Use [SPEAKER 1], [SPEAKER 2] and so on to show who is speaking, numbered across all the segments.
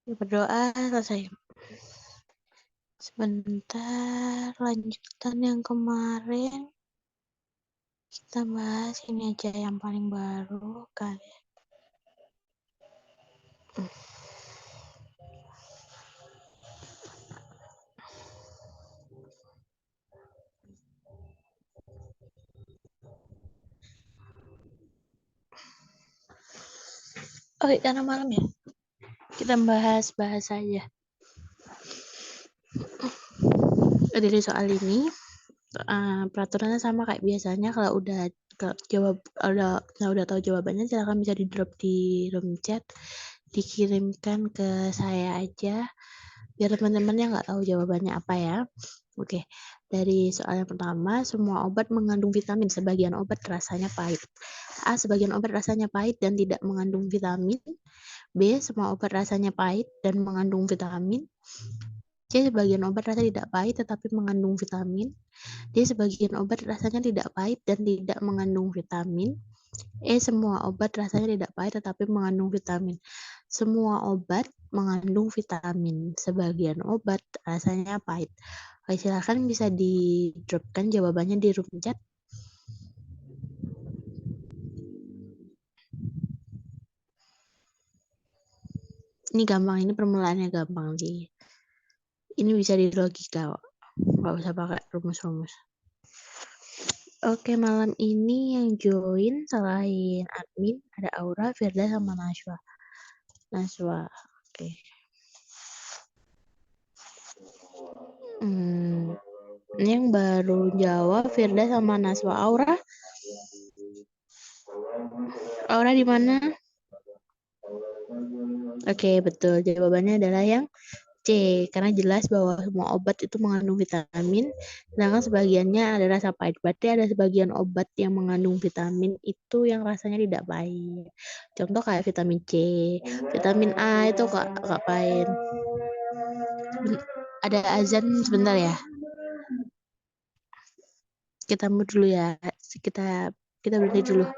[SPEAKER 1] Berdoa selesai. Sebentar, lanjutan yang kemarin kita bahas ini aja yang paling baru kali. Oke, karena malam ya, kita bahas aja. Dari soal ini, peraturannya sama kayak biasanya. Kalau udah tahu jawabannya, silakan bisa di drop di room chat, dikirimkan ke saya aja, biar teman-teman yang nggak tahu jawabannya apa ya. Oke, dari soal yang pertama, semua obat mengandung vitamin, sebagian obat rasanya pahit. A, sebagian obat rasanya pahit dan tidak mengandung vitamin. B, semua obat rasanya pahit dan mengandung vitamin. C, sebagian obat rasanya tidak pahit tetapi mengandung vitamin. D, sebagian obat rasanya tidak pahit dan tidak mengandung vitamin. E, semua obat rasanya tidak pahit tetapi mengandung vitamin. Semua obat mengandung vitamin, sebagian obat rasanya pahit. Oke, silakan bisa di-dropkan jawabannya di room chat. Ini gampang, ini permulaannya gampang sih. Ini bisa di logika kok. Nggak usah pakai rumus-rumus. Oke, malam ini yang join selain admin ada Aura, Firda, sama Najwa. Oke. Ini yang baru jawab Firda sama Najwa. Aura di mana? Oke, betul. Jawabannya adalah yang C, karena jelas bahwa semua obat itu mengandung vitamin, sedangkan sebagiannya ada rasa pahit. Berarti ada sebagian obat yang mengandung vitamin itu yang rasanya tidak pahit. Contoh kayak vitamin C, vitamin A itu gak pahit. Ada azan sebentar ya. Kita mute dulu ya. Kita berhenti dulu.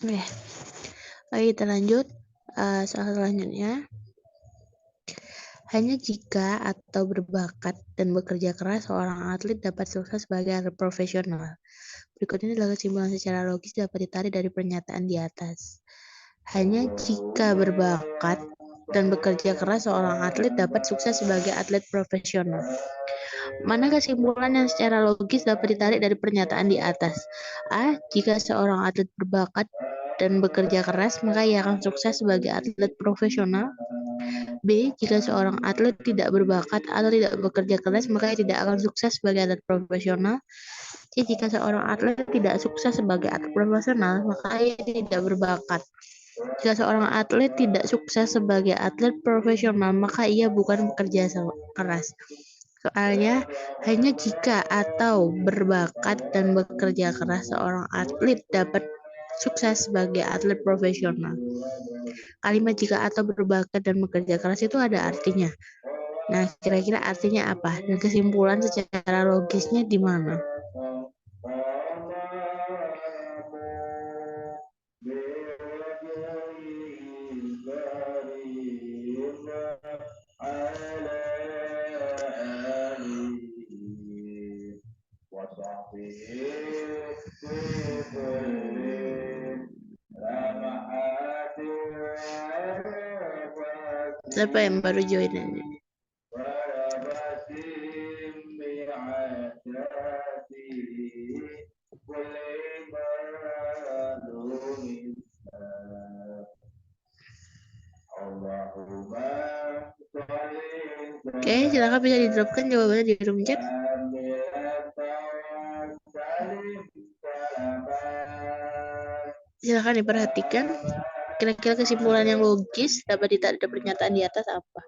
[SPEAKER 1] Oke, kita lanjut. Soal selanjutnya. Hanya jika atau berbakat dan bekerja keras, seorang atlet dapat sukses sebagai atlet profesional. Berikut ini adalah kesimpulan secara logis dapat ditarik dari pernyataan di atas. Hanya jika berbakat dan bekerja keras, seorang atlet dapat sukses sebagai atlet profesional. Mana kesimpulan yang secara logis dapat ditarik dari pernyataan di atas? A. Jika seorang atlet berbakat dan bekerja keras, maka ia akan sukses sebagai atlet profesional. B. Jika seorang atlet tidak berbakat atau tidak bekerja keras, maka ia tidak akan sukses sebagai atlet profesional. C. Jika seorang atlet tidak sukses sebagai atlet profesional, maka ia tidak berbakat. Jika seorang atlet tidak sukses sebagai atlet profesional, maka ia bukan bekerja keras. Soalnya, hanya jika atau berbakat dan bekerja keras, seorang atlet dapat sukses sebagai atlet profesional. Kalimat jika atau berbakat dan bekerja keras itu ada artinya. Nah, kira-kira artinya apa? Dan kesimpulan secara logisnya di mana? Siapa yang baru join ini? Oke, silakan bisa di-dropkan jawabannya di room chat. Silakan diperhatikan. Kira-kira kesimpulan yang logis dapat ditarik dari pernyataan di atas apa?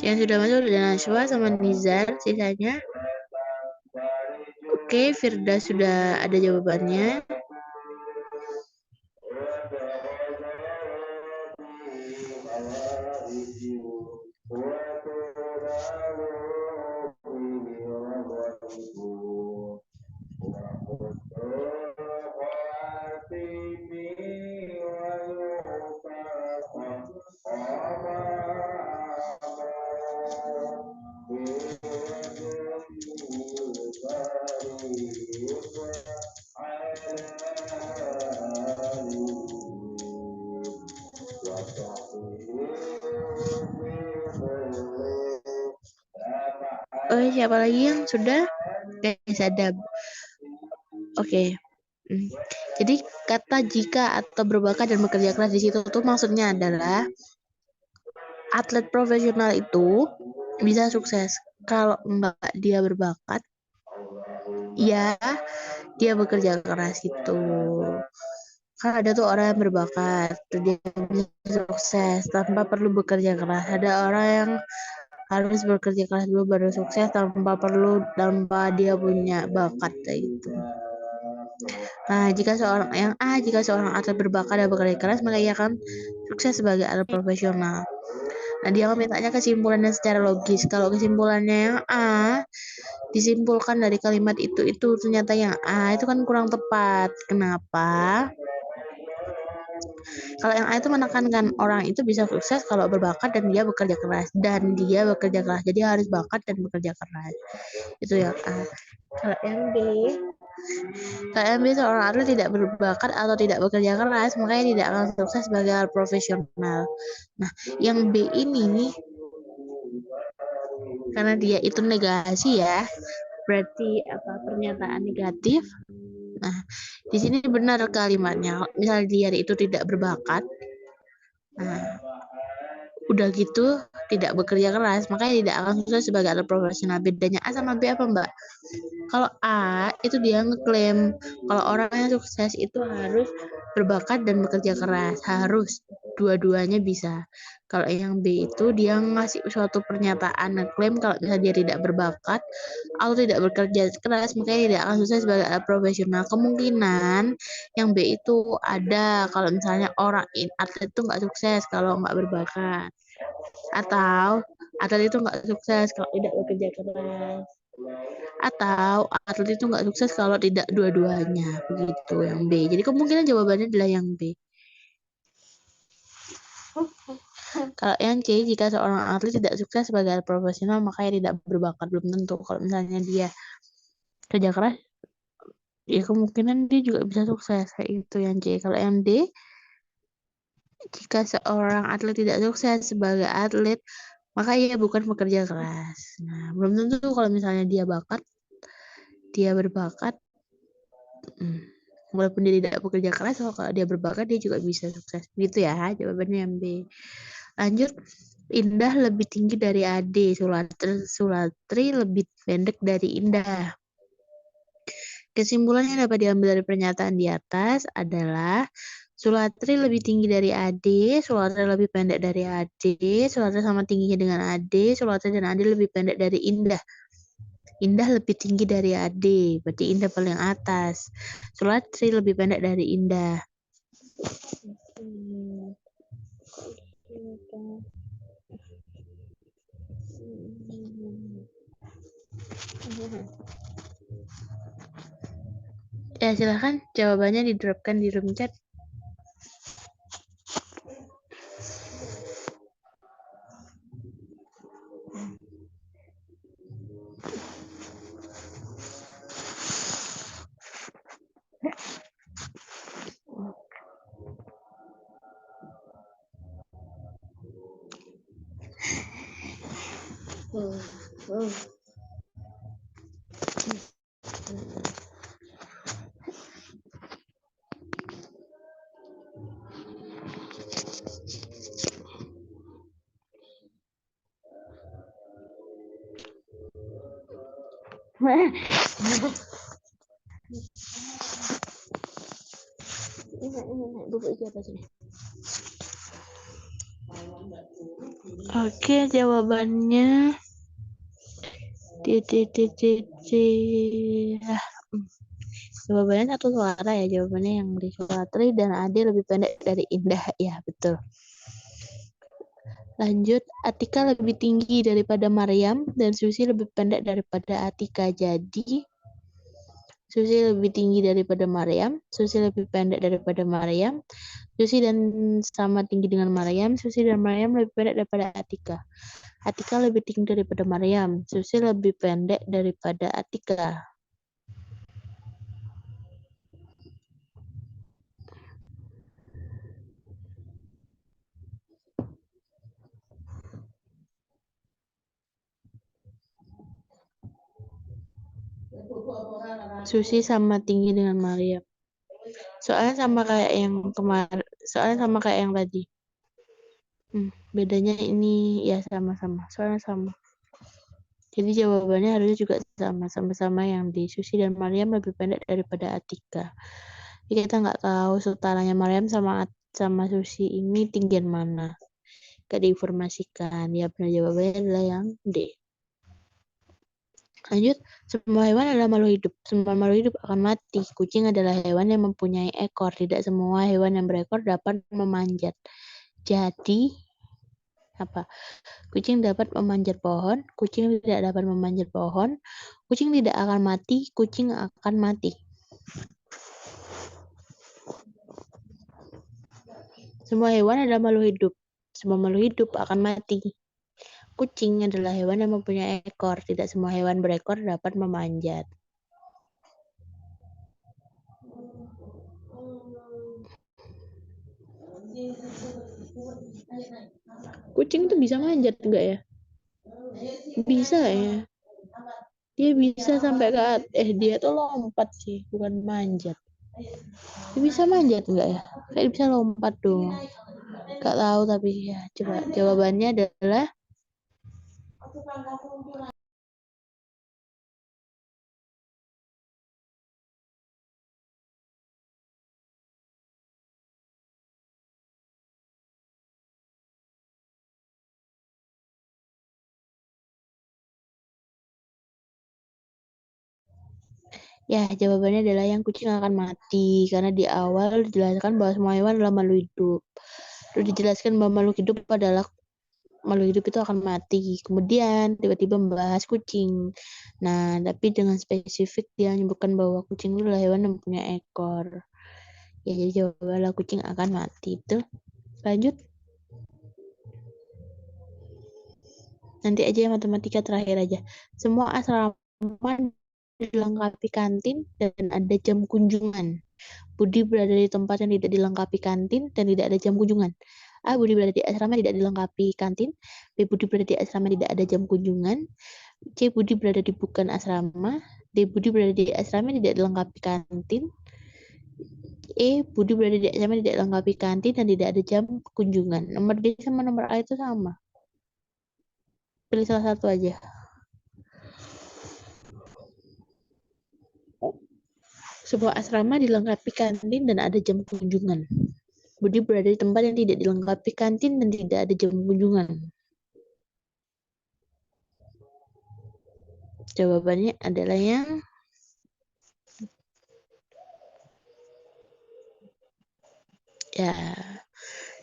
[SPEAKER 1] Yang sudah masuk udah Najwa sama Nizar, sisanya. Oke, Firda sudah ada jawabannya. Oke, siapa lagi yang sudah? Oke, Sadab. Oke. Jadi kata jika atau berbakat dan bekerja keras di situ tuh maksudnya adalah atlet profesional itu bisa sukses kalau enggak dia berbakat, ya dia bekerja keras itu. Kan ada tuh orang yang berbakat, dia bisa sukses tanpa perlu bekerja keras. Ada orang yang harus bekerja keras dulu baru sukses tanpa dia punya bakat kayak gitu. Nah, jika seorang atlet berbakat dan bekerja keras, maka ia akan sukses sebagai atlet profesional. Nah, dia mintanya kesimpulannya secara logis. Kalau kesimpulannya yang A, disimpulkan dari kalimat itu ternyata yang A itu kan kurang tepat. Kenapa? Kalau yang A itu menekankan orang itu bisa sukses kalau berbakat dan dia bekerja keras. Jadi harus bakat dan bekerja keras. Itu yang A. Kalau yang B seorang atlet tidak berbakat atau tidak bekerja keras, makanya tidak akan sukses sebagai atlet profesional. Nah, yang B ini karena dia itu negasi ya, berarti pernyataan negatif. Nah, di sini benar kalimatnya. Misal dia itu tidak berbakat, nah, udah gitu tidak bekerja keras, makanya tidak akan sukses sebagai atlet profesional. Bedanya A sama B apa, Mbak? Kalau A itu dia ngeklaim kalau orang yang sukses itu harus berbakat dan bekerja keras, harus dua-duanya bisa. Kalau yang B itu dia ngasih suatu pernyataan ngeklaim kalau misalnya dia tidak berbakat atau tidak bekerja keras, makanya tidak akan sukses sebagai atlet profesional. Kemungkinan yang B itu ada kalau misalnya atlet itu nggak sukses kalau nggak berbakat. Atau Atlet itu nggak sukses kalau tidak bekerja keras. Atau atlet itu nggak sukses kalau tidak dua-duanya. Begitu yang B. Jadi kemungkinan jawabannya adalah yang B. Kalau yang C, jika seorang atlet tidak sukses sebagai profesional, maka ia tidak berbakat. Belum tentu. Kalau misalnya dia kerja keras, ya kemungkinan dia juga bisa sukses. Kayak itu yang C. Kalau yang D, jika seorang atlet tidak sukses sebagai atlet, maka ia bukan pekerja keras. Nah, belum tentu kalau misalnya dia berbakat, walaupun dia tidak bekerja keras, kalau dia berbakat dia juga bisa sukses. Gitu ya, jawabannya yang B. Lanjut, Indah lebih tinggi dari Ade, Sulatri lebih pendek dari Indah. Kesimpulannya dapat diambil dari pernyataan di atas adalah Sulatri lebih tinggi dari Ade, Sulatri lebih pendek dari Ade, Sulatri sama tingginya dengan Ade, Sulatri dan Ade lebih pendek dari Indah. Indah lebih tinggi dari Ade, berarti Indah paling atas. Sulatri lebih pendek dari Indah. Ya, silahkan jawabannya didropkan di room chat. Oke, jawabannya jawabannya satu suara ya, jawabannya yang di Sulatri dan Ade lebih pendek dari Indah. Ya, betul. Lanjut, Atika lebih tinggi daripada Maryam dan Susi lebih pendek daripada Atika. Jadi, Susi lebih tinggi daripada Maryam, Susi lebih pendek daripada Maryam, Susi dan sama tinggi dengan Maryam, Susi dan Maryam lebih pendek daripada Atika. Atika lebih tinggi daripada Maryam, Susi lebih pendek daripada Atika. Susi sama tinggi dengan Maryam. Soalnya sama kayak yang kemarin, soalnya sama kayak yang tadi. Bedanya ini ya sama-sama, soalnya sama. Jadi jawabannya harusnya juga sama-sama yang di Susi dan Maryam lebih pendek daripada Atika. Jadi kita nggak tahu setaranya Maryam sama Susi ini tinggian mana. Gak diinformasikan. Ya benar jawabannya adalah yang D. Lanjut, semua hewan adalah makhluk hidup. Semua makhluk hidup akan mati. Kucing adalah hewan yang mempunyai ekor. Tidak semua hewan yang berekor dapat memanjat. Jadi, apa? Kucing dapat memanjat pohon, kucing tidak dapat memanjat pohon, kucing tidak akan mati, kucing akan mati. Semua hewan adalah makhluk hidup. Semua makhluk hidup akan mati. Kucing adalah hewan yang mempunyai ekor. Tidak semua hewan berekor dapat memanjat. Kucing itu bisa manjat enggak ya? Bisa ya. Dia bisa sampai ke atas. Dia tuh lompat sih, bukan manjat. Dia bisa manjat enggak ya? Kayak bisa lompat dong. Gak tahu tapi ya coba jawabannya adalah ya, jawabannya adalah yang kucing akan mati karena di awal dijelaskan bahwa semua hewan adalah makhluk hidup. Terus dijelaskan bahwa makhluk hidup adalah makhluk hidup itu akan mati. Kemudian tiba-tiba membahas kucing. Nah, tapi dengan spesifik dia menyebutkan bahwa kucing itu adalah hewan yang punya ekor. Ya, jadi jawabannya kucing akan mati. Betul? Lanjut. Nanti aja ya matematika terakhir aja. Semua asrama dilengkapi kantin dan ada jam kunjungan. Budi berada di tempat yang tidak dilengkapi kantin dan tidak ada jam kunjungan. A. Budi berada di asrama tidak dilengkapi kantin. B. Budi berada di asrama tidak ada jam kunjungan. C. Budi berada di bukan asrama. D. Budi berada di asrama tidak dilengkapi kantin. E. Budi berada di asrama tidak dilengkapi kantin dan tidak ada jam kunjungan. Nomor D sama nomor A itu sama. Pilih salah satu aja. Sebuah asrama dilengkapi kantin dan ada jam kunjungan. Budi berada di tempat yang tidak dilengkapi kantin dan tidak ada jam kunjungan. Jawabannya adalah yang ya.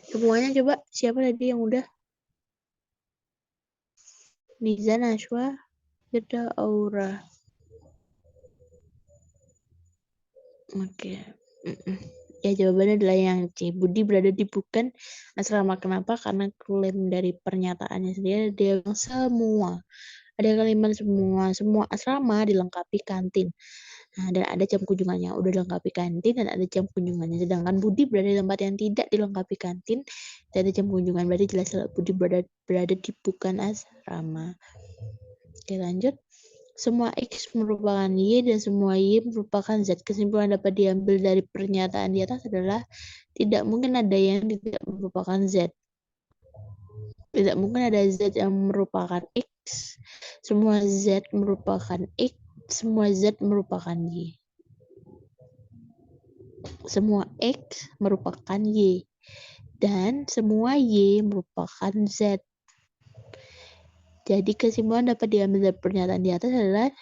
[SPEAKER 1] Semuanya coba siapa tadi yang udah? Niza, Nashwa, Firda, Aura. Oke. Ya, jawabannya adalah yang C. Budi berada di bukan asrama. Kenapa? Karena klaim dari pernyataannya sendiri dia bilang semua. Ada kalimat semua asrama dilengkapi kantin. Nah, dan ada jam kunjungannya. Udah dilengkapi kantin dan ada jam kunjungannya. Sedangkan Budi berada di tempat yang tidak dilengkapi kantin dan ada jam kunjungan. Berarti jelas Budi berada di bukan asrama. Oke, lanjut. Semua X merupakan Y dan semua Y merupakan Z. Kesimpulan dapat diambil dari pernyataan di atas adalah tidak mungkin ada yang tidak merupakan Z. Tidak mungkin ada Z yang merupakan X. Semua Z merupakan X. Semua Z merupakan Y. Semua X merupakan Y. Dan semua Y merupakan Z. Jadi kesimpulan dapat diambil dari pernyataan di atas adalah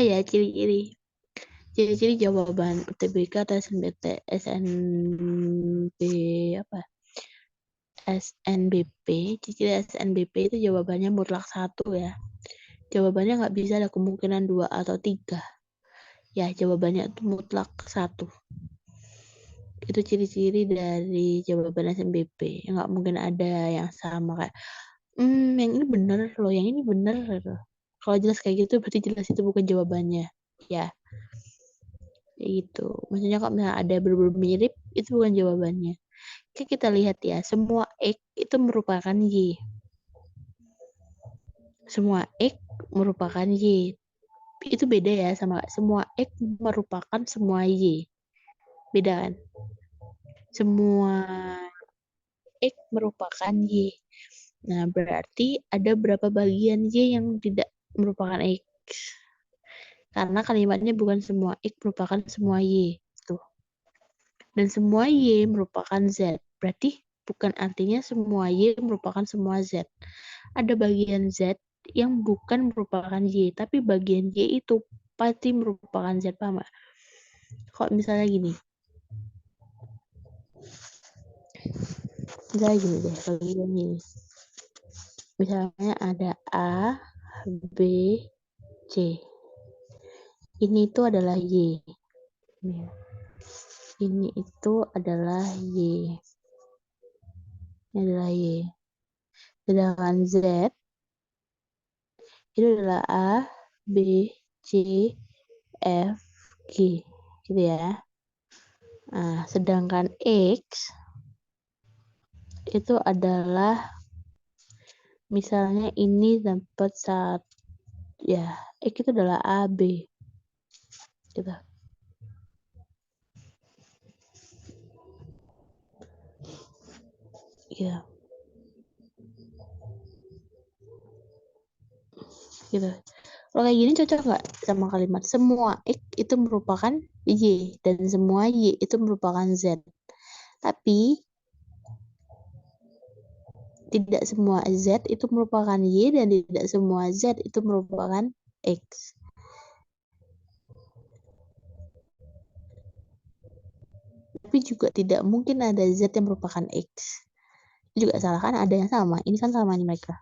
[SPEAKER 1] ya ciri-ciri. Ciri-ciri jawaban UTBK atau SNB apa? SNBP. Ciri-ciri SNBP itu jawabannya mutlak 1 ya. Jawabannya nggak bisa ada kemungkinan 2 atau 3. Ya, jawabannya itu mutlak 1. Itu ciri-ciri dari jawaban SNBP. Nggak mungkin ada yang sama kayak yang ini bener loh, yang ini bener gitu. Kalau jelas kayak gitu berarti jelas itu bukan jawabannya. Ya, kayak gitu. Maksudnya kalau misalnya ada berbeda mirip, itu bukan jawabannya. Oke, kita lihat ya, semua X itu merupakan Y. Semua X merupakan Y. Itu beda ya sama semua X merupakan semua Y. Beda kan? Semua X merupakan Y. Nah, berarti ada berapa bagian Y yang tidak merupakan X? Karena kalimatnya bukan semua X merupakan semua Y. Tuh. Dan semua Y merupakan Z. Berarti bukan artinya semua Y merupakan semua Z. Ada bagian Z yang bukan merupakan Y, tapi bagian Y itu pasti merupakan Z, paham gak? Kalau misalnya gini. Misalnya gini deh, bagian ini. Misalnya ada A, B, C. Ini itu adalah Y. Ini itu adalah Y. Ini adalah Y. Sedangkan Z itu adalah A, B, C, F, G. Gitu ya. Nah, sedangkan X itu adalah misalnya ini dapat ya X itu adalah AB gitu. Ya, gitu. Kalau kayak gini cocok nggak sama kalimat semua X itu merupakan Y dan semua Y itu merupakan Z. Tapi tidak semua Z itu merupakan Y dan tidak semua Z itu merupakan X. Tapi juga tidak mungkin ada Z yang merupakan X. Itu juga salah kan, ada yang sama. Ini kan sama nih mereka.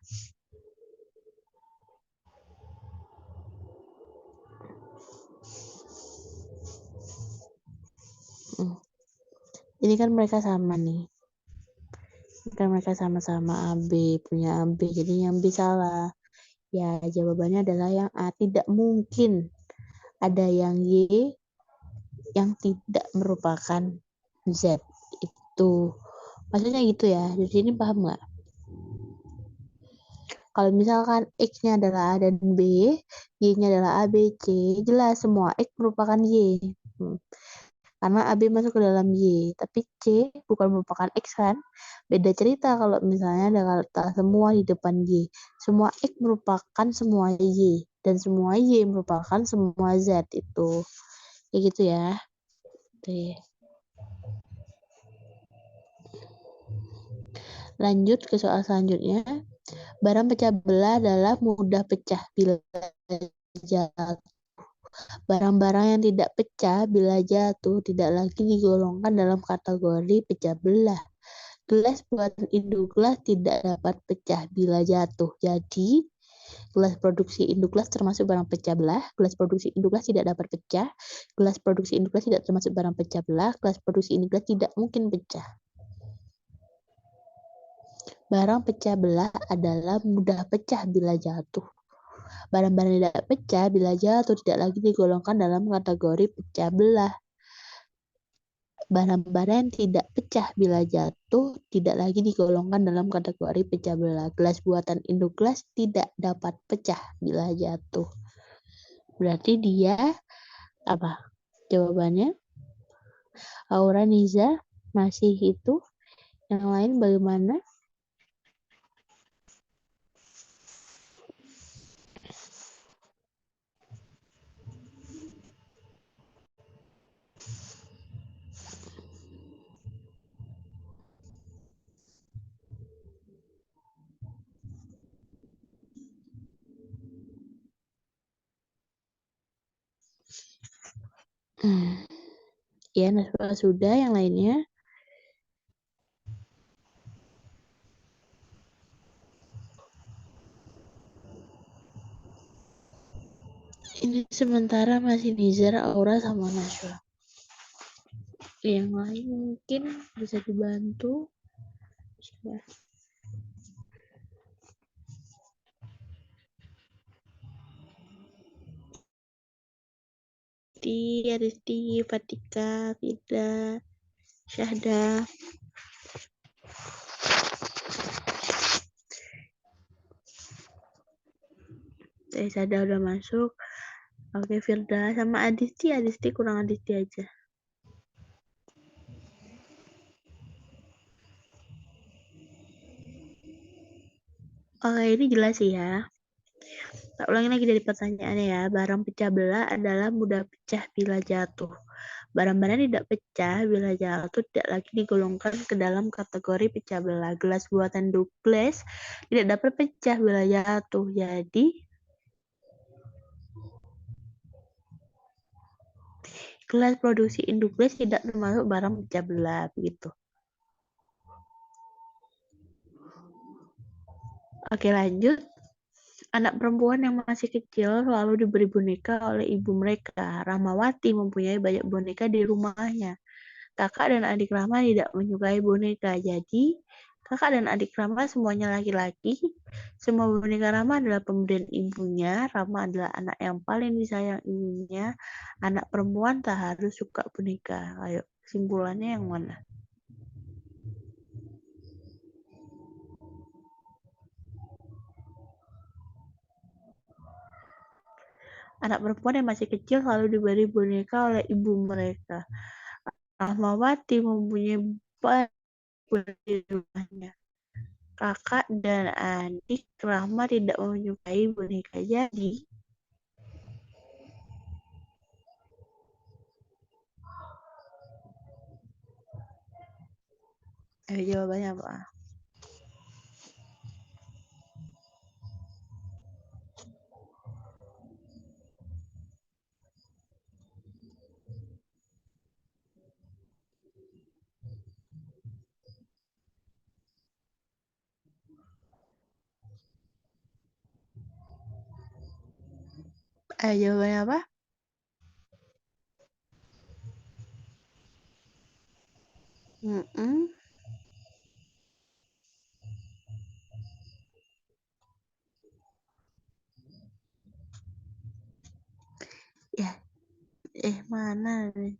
[SPEAKER 1] Ini kan mereka sama nih. Kan mereka sama-sama AB, punya AB. Jadi yang B salah. Ya, jawabannya adalah yang A. Tidak mungkin ada yang Y yang tidak merupakan Z. Itu. Maksudnya gitu ya. Jadi ini paham nggak? Kalau misalkan X-nya adalah A dan B, Y-nya adalah A, B, C, jelas semua X merupakan Y. Karena AB masuk ke dalam Y, tapi C bukan merupakan X kan? Beda cerita kalau misalnya ada kata semua di depan Y. Semua X merupakan semua Y, dan semua Y merupakan semua Z itu. Kayak gitu ya. Oke. Lanjut ke soal selanjutnya. Barang pecah belah adalah mudah pecah bila jatuh. Barang-barang yang tidak pecah bila jatuh tidak lagi digolongkan dalam kategori pecah belah. Gelas buatan Indoglass tidak dapat pecah bila jatuh. Jadi, gelas produksi Indoglass termasuk barang pecah belah. Gelas produksi Indoglass tidak dapat pecah. Gelas produksi Indoglass tidak termasuk barang pecah belah. Gelas produksi Indoglass tidak mungkin pecah. Barang pecah belah adalah mudah pecah bila jatuh. Barang-barang tidak pecah bila jatuh tidak lagi digolongkan dalam kategori pecah belah. Barang-barang yang tidak pecah bila jatuh tidak lagi digolongkan dalam kategori pecah belah. Gelas buatan Indoglass tidak dapat pecah bila jatuh. Berarti dia apa? Jawabannya Aura, Niza masih itu. Yang lain bagaimana? Ya, Naswa sudah. Yang lainnya? Ini sementara masih Nizar, Aura, sama Naswa. Yang lain mungkin bisa dibantu. Aristi, Fatika, Fida, Syahda. Syahda udah masuk. Oke, Firda sama Adisti. Adisti kurang Adisti aja. Oke, ini jelas sih ya. Tak ulangi lagi dari pertanyaannya ya. Barang pecah belah adalah mudah pecah bila jatuh. Barang-barang tidak pecah bila jatuh tidak lagi digolongkan ke dalam kategori pecah belah. Gelas buatan Douglas tidak dapat pecah bila jatuh. Jadi gelas produksi Douglas tidak termasuk barang pecah belah begitu. Oke, lanjut. Anak perempuan yang masih kecil selalu diberi boneka oleh ibu mereka. Rahmawati mempunyai banyak boneka di rumahnya. Kakak dan adik Rama tidak menyukai boneka. Jadi, kakak dan adik Rama semuanya laki-laki. Semua boneka Rama adalah pemberian ibunya. Rama adalah anak yang paling disayang ibunya. Anak perempuan tak harus suka boneka. Ayo, Kesimpulannya yang mana? Anak perempuan yang masih kecil selalu diberi boneka oleh ibu mereka. Rahmawati mempunyai banyak di rumahnya. Kakak dan adik Rahma tidak menyukai boneka, jadi jawabannya apa? Jawabannya apa? Mm-mm. Ya, mana nih?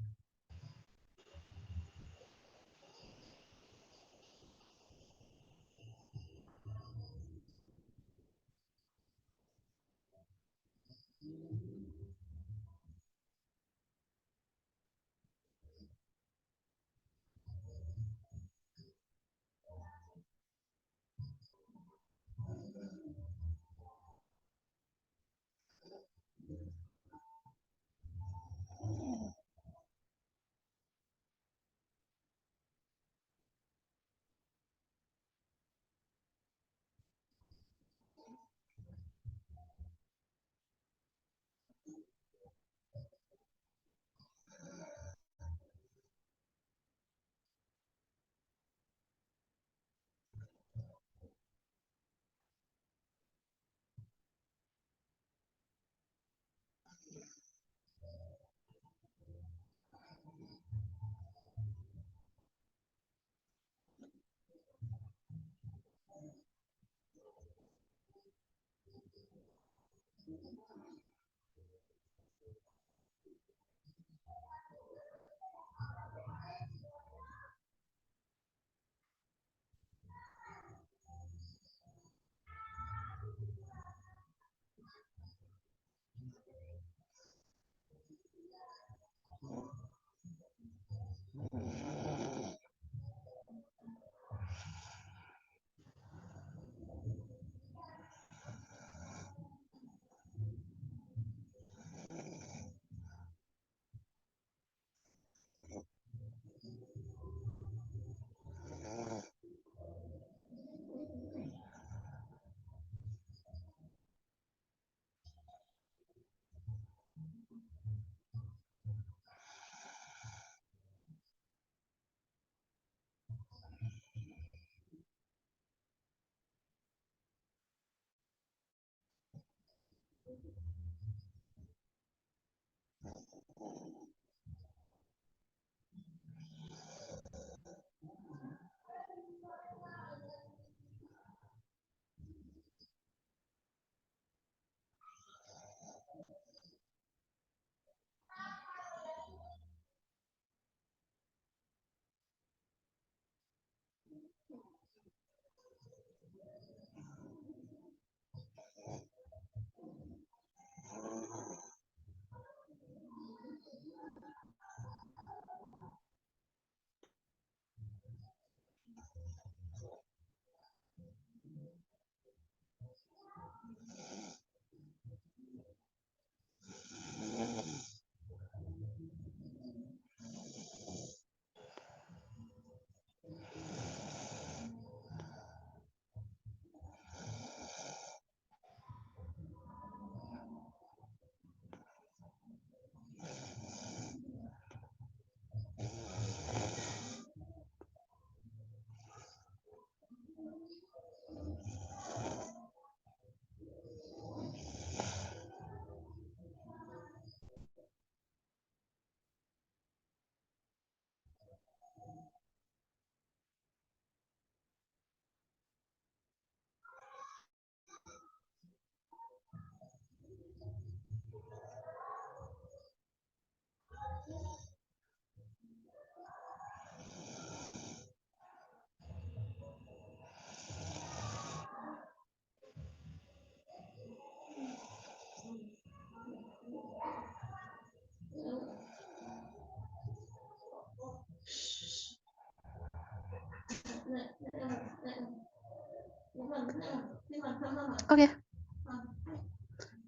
[SPEAKER 1] Oke.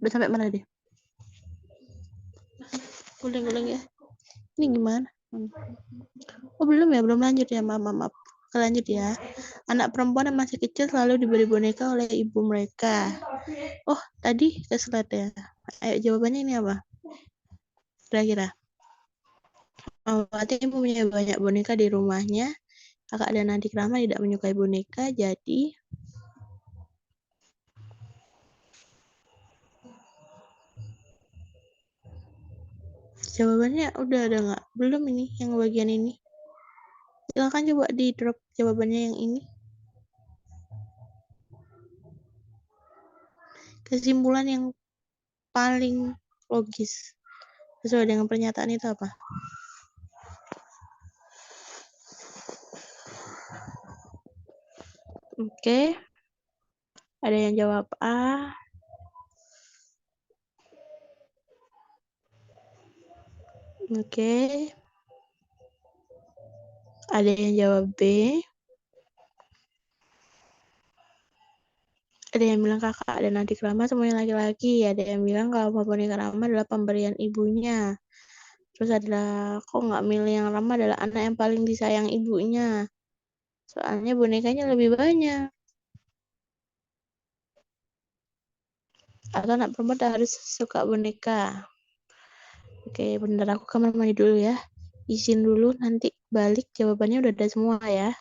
[SPEAKER 1] Udah sampai mana deh? Ulang ya. Ini gimana? Oh belum ya, belum lanjut ya, maaf. Lanjut ya. Anak perempuan yang masih kecil selalu diberi boneka oleh ibu mereka. Oh, tadi ke slide ya. Ayo jawabannya ini apa? Kira-kira. Fatih punya banyak boneka di rumahnya. Kakak dan adik Rama tidak menyukai boneka, jadi jawabannya udah ada nggak? Belum ini, yang bagian ini. Silakan coba di drop jawabannya yang ini. Kesimpulan yang paling logis sesuai dengan pernyataan itu apa? Oke. Ada yang jawab A. Oke. Ada yang jawab B. Ada yang bilang kakak dan adik Rama semuanya laki-laki. Ada yang bilang kalau boneka Rama adalah pemberian ibunya. Terus adalah kok nggak milih yang Rama adalah anak yang paling disayang ibunya. Soalnya bonekanya lebih banyak. Atau anak perempuan harus suka boneka. Oke, bentar aku kamar mandi dulu ya. Izin dulu, nanti balik jawabannya udah ada semua ya.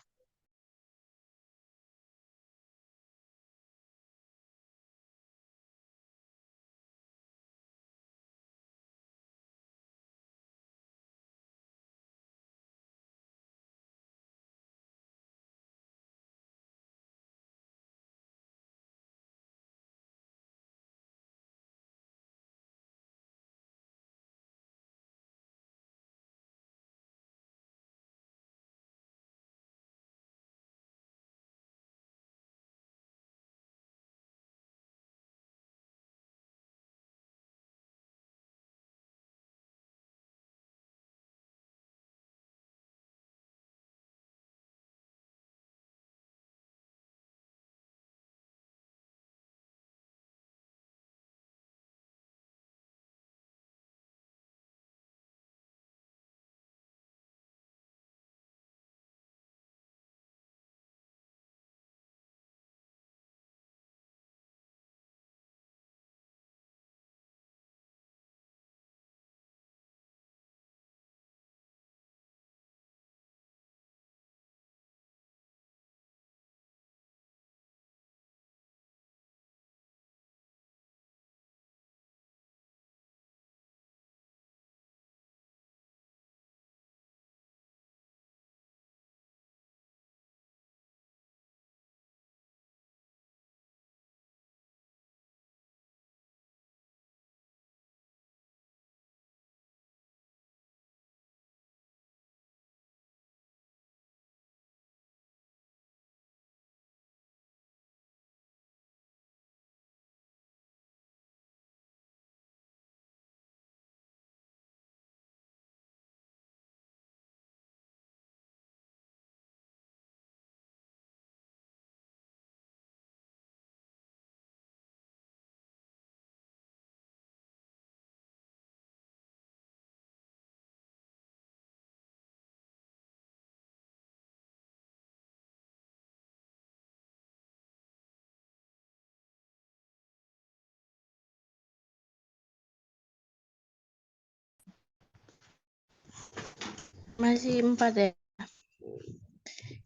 [SPEAKER 1] Masih 4 ya.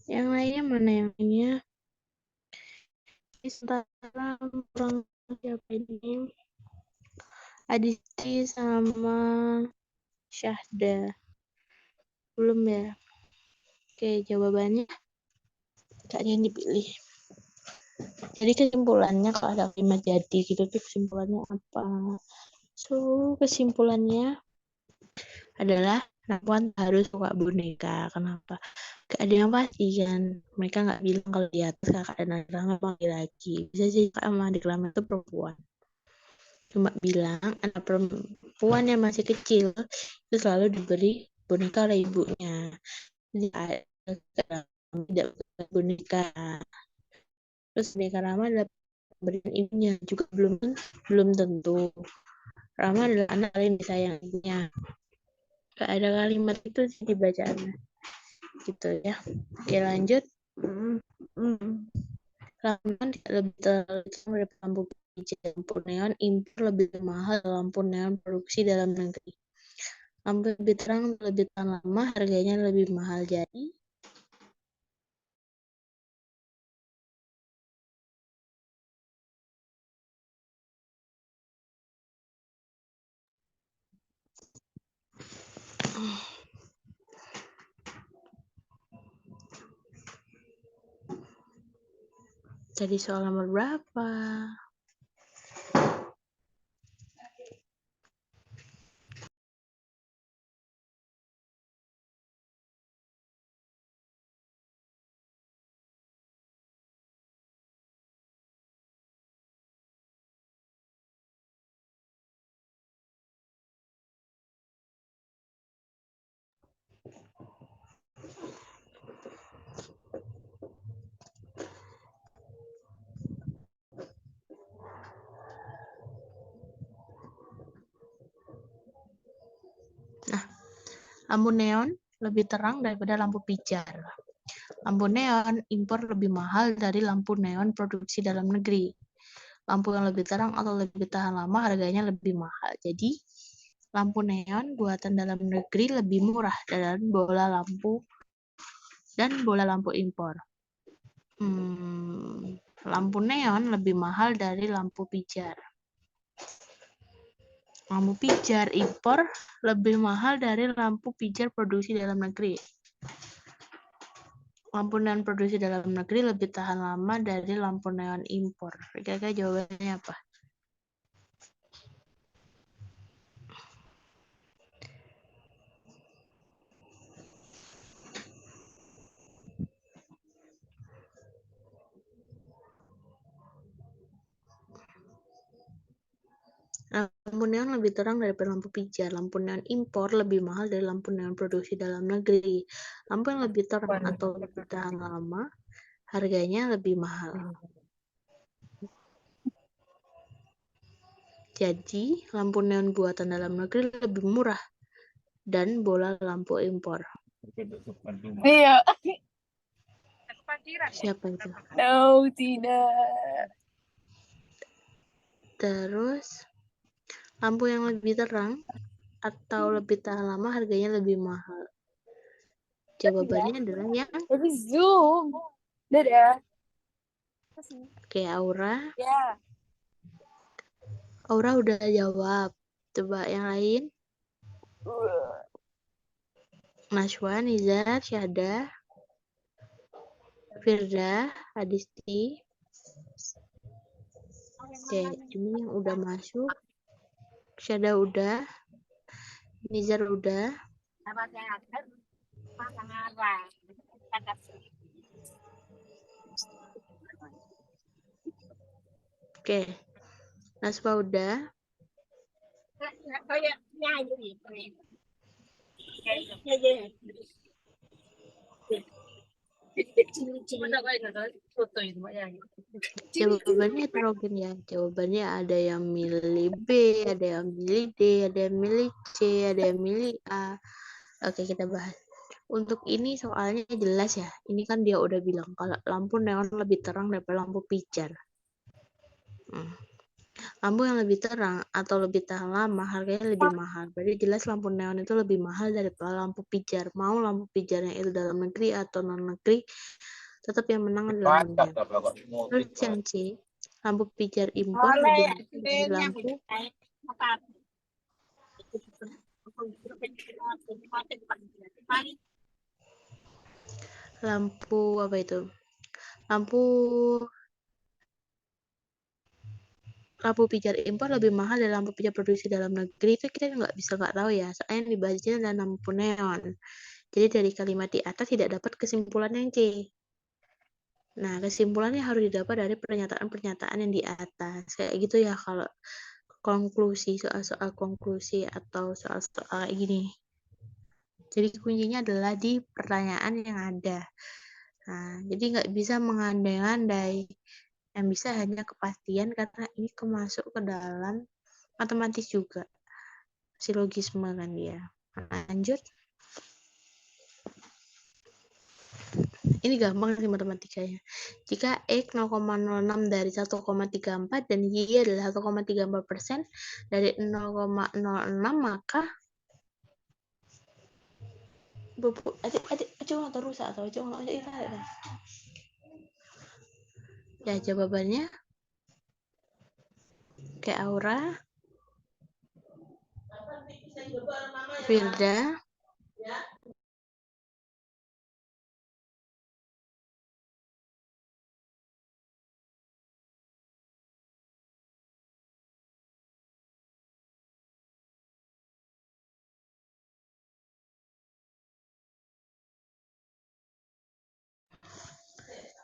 [SPEAKER 1] Yang lainnya mana yang lainnya? Sementara orang siapa ini? Adisti sama Syahda. Belum ya? Oke, jawabannya gak ada yang dipilih. Jadi kesimpulannya kalau ada kalimat jadi gitu tuh kesimpulannya apa? So, kesimpulannya adalah perempuan harus suka boneka. Kenapa? Gak ada yang pasti kan. Mereka nggak bilang kalau di atas kakak dan adik Rama laki-laki. Bisa jadi kakak sama adik Rama itu perempuan. Cuma bilang anak perempuan yang masih kecil itu selalu diberi boneka oleh ibunya. Jadi tidak boneka. Terus aneka ramah adalah pemberian ibunya, juga belum tentu. Rama adalah anak paling disayang ibunya. Gak ada kalimat itu sih di bacaannya. Gitu ya. Oke, lanjut. Lampu tidak lebih terlalu dari lampu pijar. Lampu neon impor lebih mahal dari lampu neon produksi dalam negeri. Lampu lebih terang lebih tahan lama, harganya lebih mahal. Jadi soal nomor berapa? Nah, lampu neon lebih terang daripada lampu pijar. Lampu neon impor lebih mahal dari lampu neon produksi dalam negeri. Lampu yang lebih terang atau lebih tahan lama harganya lebih mahal. Jadi, lampu neon buatan dalam negeri lebih murah dari bola lampu impor. Lampu neon lebih mahal dari lampu pijar. Lampu pijar impor lebih mahal dari lampu pijar produksi dalam negeri. Lampu neon produksi dalam negeri lebih tahan lama dari lampu neon impor. Kira-kira jawabannya apa? Lampu neon lebih terang daripada lampu pijar. Lampu neon impor lebih mahal dari lampu neon produksi dalam negeri. Lampu yang lebih terang atau lebih tahan lama, harganya lebih mahal. Jadi, lampu neon buatan dalam negeri lebih murah dan bola lampu impor.
[SPEAKER 2] Iya.
[SPEAKER 1] Siapa itu?
[SPEAKER 2] No, tidak.
[SPEAKER 1] Terus, lampu yang lebih terang atau lebih tahan lama harganya lebih mahal. Jawabannya adalah yang
[SPEAKER 2] Tapi zoom. Dadah.
[SPEAKER 1] Oke, Aura.
[SPEAKER 2] Ya.
[SPEAKER 1] Aura udah jawab. Coba yang lain. Najwa, Nizar, Syahda, Firda, Adisti. Oke, ini yang udah masuk. Syahda udah. Nizar udah. Oke. Najwa udah. Jawabannya heterogen ya. Jawabannya ada yang milih B, ada yang milih D, ada yang milih C, ada yang milih A. Oke, kita bahas. Untuk ini soalnya jelas ya. Ini kan dia udah bilang kalau lampu neon lebih terang daripada lampu pijar. Lampu yang lebih terang atau lebih tahan lama harganya lebih mahal. Berarti jelas lampu neon itu lebih mahal daripada lampu pijar. Mau lampu pijarnya itu dalam negeri atau non negeri, tetap yang menang adalah neon. Terus yang C, lampu pijar impor lebih mahal dari lampu apa itu? Lampu pijar impor lebih mahal dari lampu pijar produksi dalam negeri. Itu kita nggak tahu ya. Soalnya yang dibahasnya adalah lampu neon. Jadi dari kalimat di atas tidak dapat kesimpulan yang C. Nah, kesimpulannya harus didapat dari pernyataan-pernyataan yang di atas. Kayak gitu ya kalau konklusi, soal-soal konklusi atau soal-soal gini. Jadi kuncinya adalah di pertanyaan yang ada. Nah, jadi nggak bisa mengandai-andai. Yang bisa hanya kepastian karena ini masuk ke dalam matematis juga. Silogisme kan dia. Lanjut. Ini gampang sih matematikanya. Jika X 0,06 dari 1,34 dan Y adalah 1,34% dari 0,06, maka ya jawabannya kayak Aura, Firda,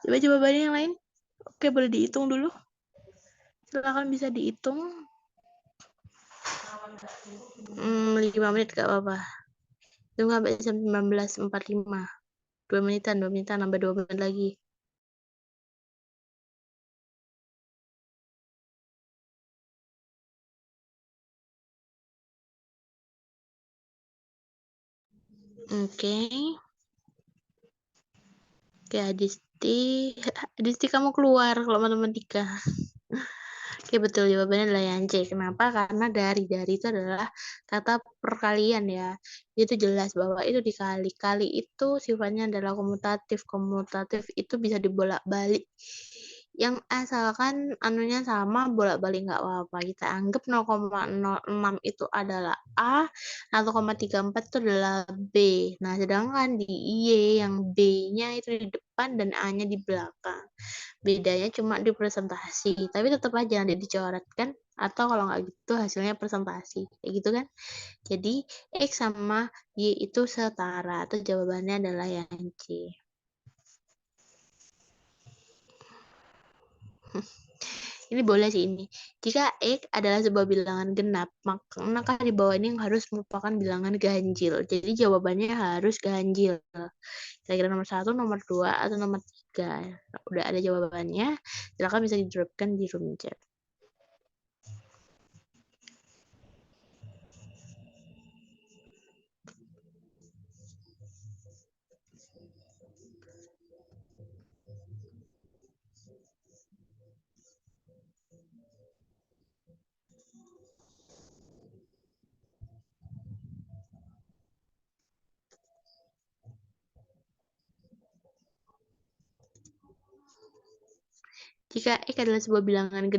[SPEAKER 1] coba jawabannya yang lain. Oke, boleh dihitung dulu. Silakan bisa dihitung. 5 menit gak apa-apa. Tunggu sampai jam 19.45. 2 menitan, nambah 2 menit lagi. Oke. Oke, Adisti kamu keluar kalau matematika. Oke, betul jawabannya adalah yang C. Kenapa? Karena dari itu adalah kata perkalian ya. Itu jelas bahwa itu dikali-kali itu sifatnya adalah komutatif. Komutatif itu bisa dibolak-balik. Yang asalkan anunya sama, bolak-balik nggak apa-apa. Kita anggap 0,06 itu adalah A, 1,34 itu adalah B. Nah, sedangkan di Y yang B-nya itu di depan dan A-nya di belakang. Bedanya cuma di presentasi, tapi tetap aja nanti dicoretkan, atau kalau nggak gitu hasilnya presentasi. Kayak gitu kan. Jadi, X sama Y itu setara, atau jawabannya adalah yang C. Ini boleh sih ini. Jika X adalah sebuah bilangan genap, maka di bawah ini harus merupakan bilangan ganjil. Jadi jawabannya harus ganjil. Kira-kira nomor 1, nomor 2, atau nomor 3. Udah ada jawabannya. Silakan bisa didropkan di room chat. Jika X adalah sebuah bilangan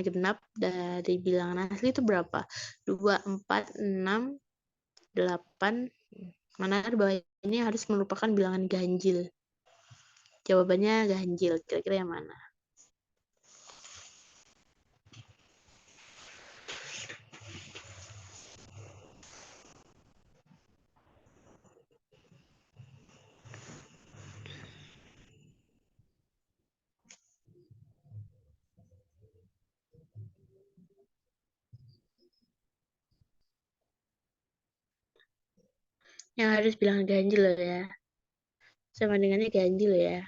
[SPEAKER 1] genap dari bilangan asli itu berapa? 2, 4, 6, 8. Mana di bawah ini harus merupakan bilangan ganjil. Jawabannya ganjil. Kira-kira yang mana? Yang harus bilangan ganjil loh ya. Sama dengannya ganjil ya.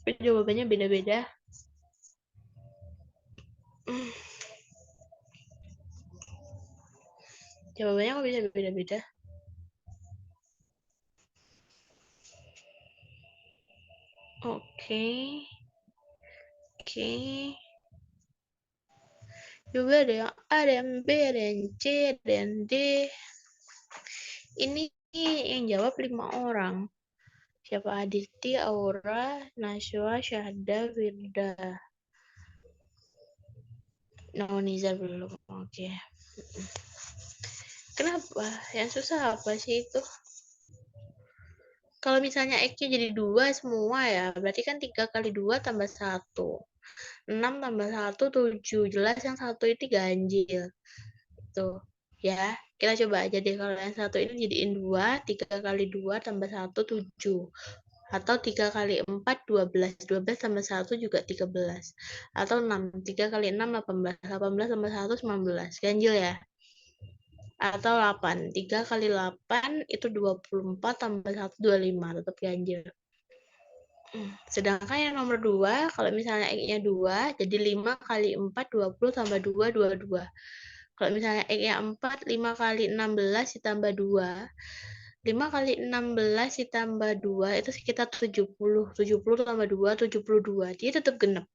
[SPEAKER 1] Tapi jawabannya beda-beda. Jawabannya kok bisa beda-beda? Oke. Juga ada yang A, ada yang B, ada yang C, ada yang D. Ini yang jawab 5 orang. Siapa? Adisti, Aura, Najwa, Syahda, Firda. Nizar belum. Oke. Kenapa? Yang susah apa sih itu? Kalau misalnya X-nya jadi 2 semua ya, berarti kan 3 kali 2 tambah 1. 6 tambah 1, 7. Jelas yang 1 itu ganjil. Tuh. Ya, kita coba aja deh kalau yang satu ini jadiin 2, 3 kali 2 tambah 1, 7. Atau 3 kali 4, 12. 12 tambah 1 juga 13. Atau 6. 3 kali 6, 18. 18 tambah 1, 19. Ganjil ya? Atau 8. 3 kali 8 itu 24 tambah 1, 25. Tetap ganjil. Sedangkan yang nomor 2, kalau misalnya X-nya 2, jadi 5 kali 4, 20 tambah 2, 22. Kalau misalnya X-nya 4, 5 kali 16 ditambah 2. 5 kali 16 ditambah 2 itu sekitar 70. 70 tambah 2, 72. Dia tetap genap.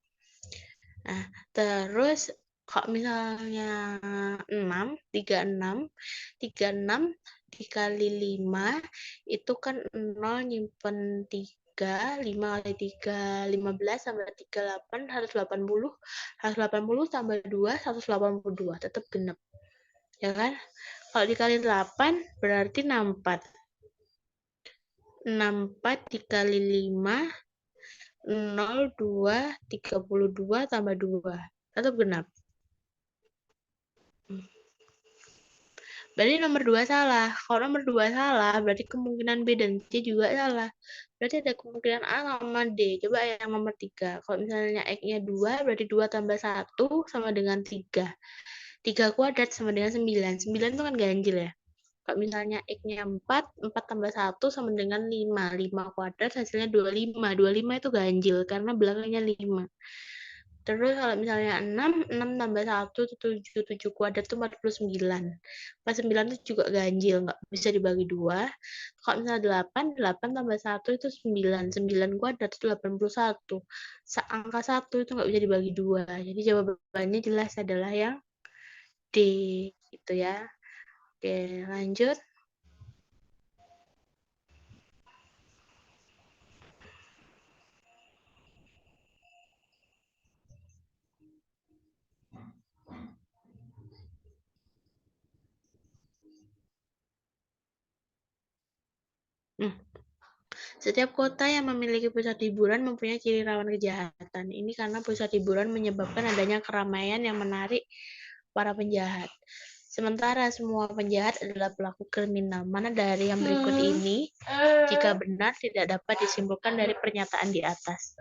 [SPEAKER 1] Nah, terus kalau misalnya 6, 36 dikali 5 itu kan 0 nyimpen 3, 5 kali 3, 15 tambah 3, 8, 180. 180 tambah 2, 182. Tetap genap. Ya kan? Kalau dikali 8 berarti 64. 64 dikali 5, 0, 2, 32 tambah 2. Tetap genap. Berarti nomor 2 salah. Kalau nomor 2 salah, berarti kemungkinan B dan C juga salah. Berarti ada kemungkinan A sama D. Coba yang nomor 3. Kalau misalnya X-nya 2, berarti 2 tambah 1 sama dengan 3. 3 kuadrat sama dengan 9. 9 itu kan ganjil ya. Kalau misalnya X-nya 4, 4 tambah 1 sama dengan 5. 5 kuadrat hasilnya 25. 25 itu ganjil karena belakangnya 5. Terus kalau misalnya 6, 6 tambah 1 itu 7. 7 kuadrat itu 49. 49 itu juga ganjil, nggak bisa dibagi 2. Kalau misalnya 8, 8 tambah 1 itu 9. 9 kuadrat itu 81. Angka 1 itu nggak bisa dibagi 2. Jadi jawabannya jelas adalah yang D. Gitu ya. Oke, lanjut. Setiap kota yang memiliki pusat hiburan mempunyai ciri rawan kejahatan. Ini karena pusat hiburan menyebabkan adanya keramaian yang menarik para penjahat. Sementara semua penjahat adalah pelaku kriminal. Mana dari yang berikut ini, jika benar, tidak dapat disimpulkan dari pernyataan di atas?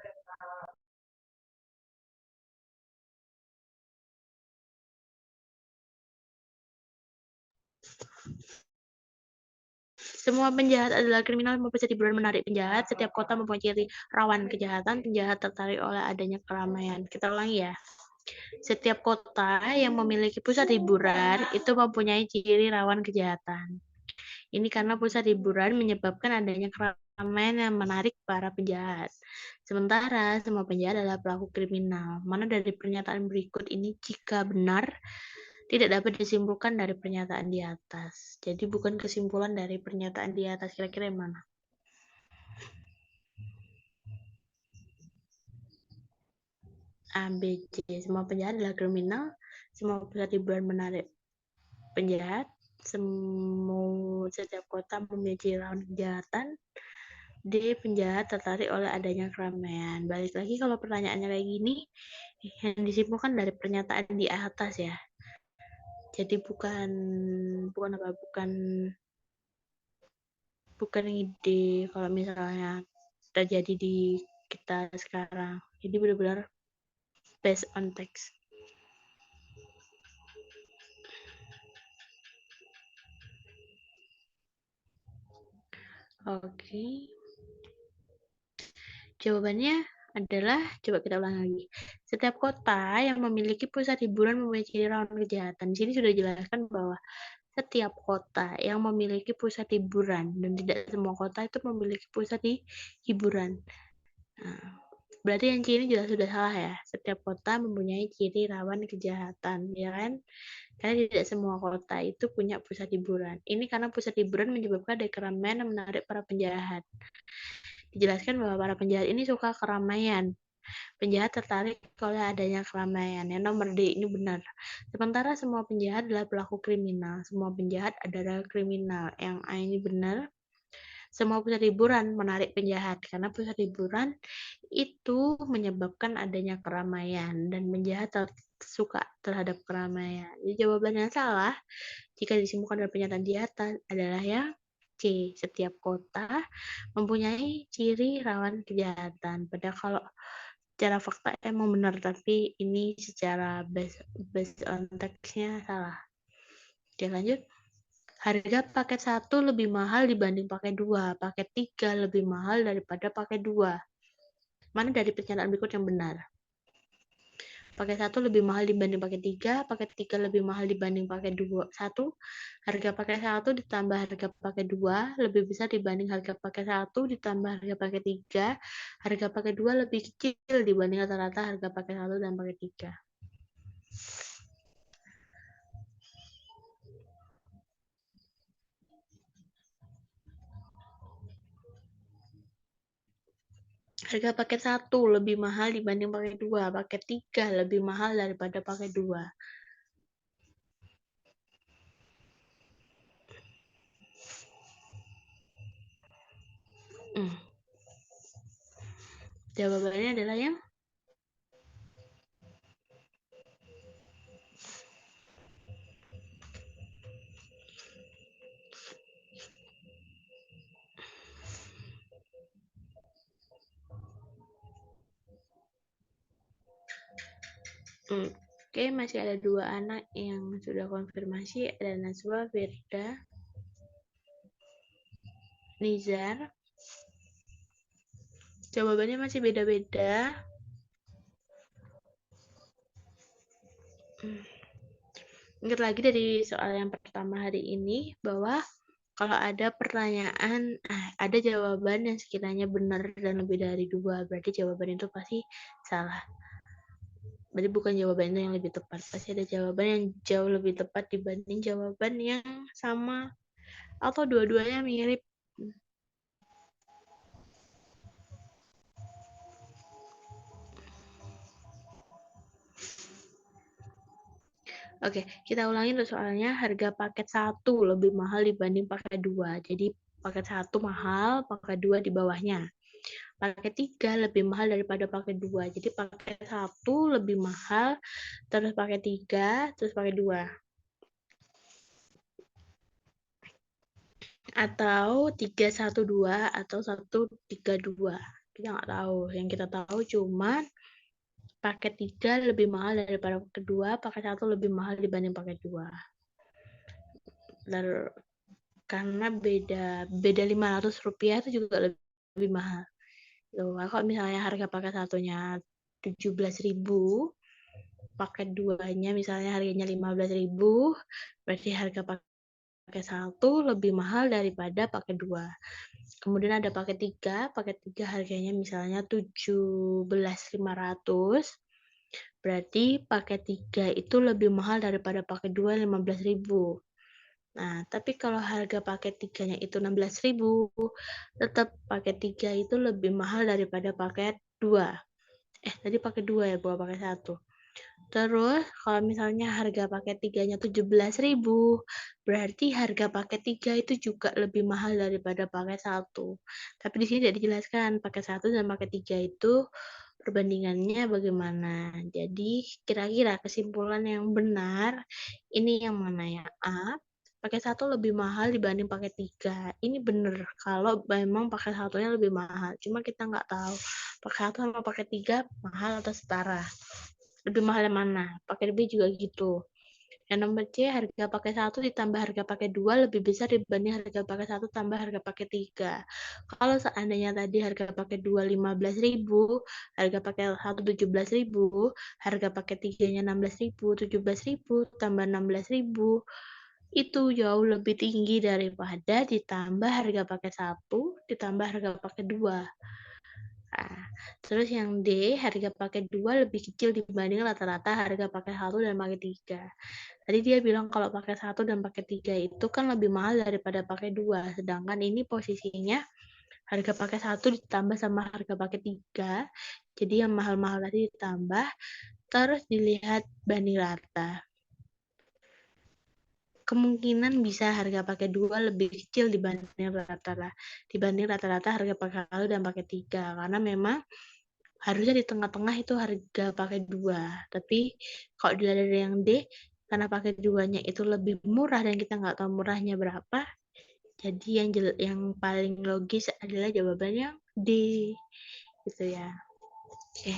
[SPEAKER 1] Semua penjahat adalah kriminal, pusat hiburan menarik penjahat. Setiap kota mempunyai ciri rawan kejahatan. Penjahat tertarik oleh adanya keramaian. Kita ulangi ya. Setiap kota yang memiliki pusat hiburan itu mempunyai ciri rawan kejahatan. Ini karena pusat hiburan menyebabkan adanya keramaian yang menarik para penjahat. Sementara semua penjahat adalah pelaku kriminal. Mana dari pernyataan berikut ini jika benar tidak dapat disimpulkan dari pernyataan di atas. Jadi bukan kesimpulan dari pernyataan di atas. Kira-kira yang mana? A, B, C. Semua penjahat adalah kriminal. Semua pusat hiburan menarik penjahat. Setiap kota memiliki rawan kejahatan. D, penjahat tertarik oleh adanya keramaian. Balik lagi kalau pertanyaannya kayak gini, yang disimpulkan dari pernyataan di atas ya. Jadi bukan ide kalau misalnya terjadi di kita sekarang. Jadi benar-benar based on text. Oke. Jawabannya adalah, coba kita ulang lagi. Setiap kota yang memiliki pusat hiburan mempunyai ciri rawan kejahatan. Di sini sudah dijelaskan bahwa setiap kota yang memiliki pusat hiburan, dan tidak semua kota itu memiliki pusat hiburan. Nah, berarti yang ciri jelas sudah salah ya. Setiap kota mempunyai ciri rawan kejahatan, ya kan? Karena tidak semua kota itu punya pusat hiburan. Ini karena pusat hiburan menyebabkan ada keramaian yang menarik para penjahat. Dijelaskan bahwa para penjahat ini suka keramaian. Penjahat tertarik oleh adanya keramaian. Yang nomor D ini benar. Sementara semua penjahat adalah pelaku kriminal. Semua penjahat adalah kriminal. Yang A ini benar. semua pusat hiburan menarik penjahat, karena pusat hiburan itu menyebabkan adanya keramaian dan penjahat suka terhadap keramaian. Jadi jawaban yang salah jika disimpulkan dari pernyataan di atas adalah yang C. Setiap kota mempunyai ciri rawan kejahatan. Padahal kalau secara fakta emang benar, tapi ini secara based on text-nya salah. Oke, lanjut. Harga paket 1 lebih mahal dibanding paket 2. Paket 3 lebih mahal daripada paket 2. Mana dari pernyataan berikut yang benar? Paket 1 lebih mahal dibanding paket 3, paket 3 lebih mahal dibanding paket 2. 1. Harga paket 1 ditambah harga paket 2 lebih besar dibanding harga paket 1 ditambah harga paket 3. Harga paket 2 lebih kecil dibanding rata-rata harga paket 1 dan paket 3. Harga paket 1 lebih mahal dibanding paket 2. Paket 3 lebih mahal daripada paket 2. Jawabannya adalah yang Oke, masih ada 2 anak yang sudah konfirmasi. Ada Najwa, Firda, Nizar. Jawabannya masih beda-beda. Ingat lagi dari soal yang pertama hari ini bahwa kalau ada pertanyaan, ada jawaban yang sekiranya benar dan lebih dari 2, berarti jawaban itu pasti salah. Berarti bukan jawaban itu yang lebih tepat, pasti ada jawaban yang jauh lebih tepat dibanding jawaban yang sama atau dua-duanya mirip. Oke, kita ulangi tuh soalnya. Harga paket 1 lebih mahal dibanding paket 2. Jadi paket 1 mahal, paket 2 di bawahnya. Paket 3 lebih mahal daripada paket 2. Jadi paket 1 lebih mahal, terus paket 3, terus paket 2. Atau 312 atau 132. Kita nggak tahu. Yang kita tahu cuman paket 3 lebih mahal daripada paket 2, paket 1 lebih mahal dibanding paket 2. Lalu karena beda Rp500 itu juga lebih mahal. Loh, kalau misalnya harga paket satunya 17.000, paket 2-nya misalnya harganya 15.000, berarti harga paket 1 lebih mahal daripada paket 2. Kemudian ada paket 3 harganya misalnya 17.500, berarti paket 3 itu lebih mahal daripada paket 2 15.000. Nah, tapi kalau harga paket 3-nya itu 16.000, tetap paket 3 itu lebih mahal daripada paket 2. Tadi paket 2 ya, bukan paket 1. Terus, kalau misalnya harga paket 3-nya 17.000, berarti harga paket 3 itu juga lebih mahal daripada paket 1. Tapi di sini tidak dijelaskan paket 1 dan paket 3 itu perbandingannya bagaimana. Jadi, kira-kira kesimpulan yang benar, ini yang mana ya? A, paket 1 lebih mahal dibanding paket 3. Ini benar kalau memang paket 1-nya lebih mahal. Cuma kita nggak tahu paket 1 sama paket 3 mahal atau setara. Lebih mahal yang mana? Paket B juga gitu. Yang nomor C, harga paket 1 ditambah harga paket 2 lebih besar dibanding harga paket 1 tambah harga paket 3. Kalau seandainya tadi harga paket 2 15.000, harga paket 1 17.000, harga paket 3-nya 16.000, 17.000 tambah 16.000, itu jauh lebih tinggi daripada ditambah harga paket 1 ditambah harga paket 2. Nah, terus yang D, harga paket 2 lebih kecil dibanding rata-rata harga paket 1 dan paket 3. Tadi dia bilang kalau paket 1 dan paket 3 itu kan lebih mahal daripada paket 2. Sedangkan ini posisinya harga paket 1 ditambah sama harga paket 3. Jadi yang mahal-mahal tadi ditambah. Terus dilihat banding rata. kemungkinan bisa harga pakai 2 lebih kecil dibanding rata-rata harga pakai 1 dan pakai 3, karena memang harusnya di tengah-tengah itu harga pakai 2. Tapi kalau dilihat dari yang D, karena pakai 2-nya itu lebih murah dan kita nggak tahu murahnya berapa, jadi yang paling logis adalah jawabannya yang D, gitu ya. Oke.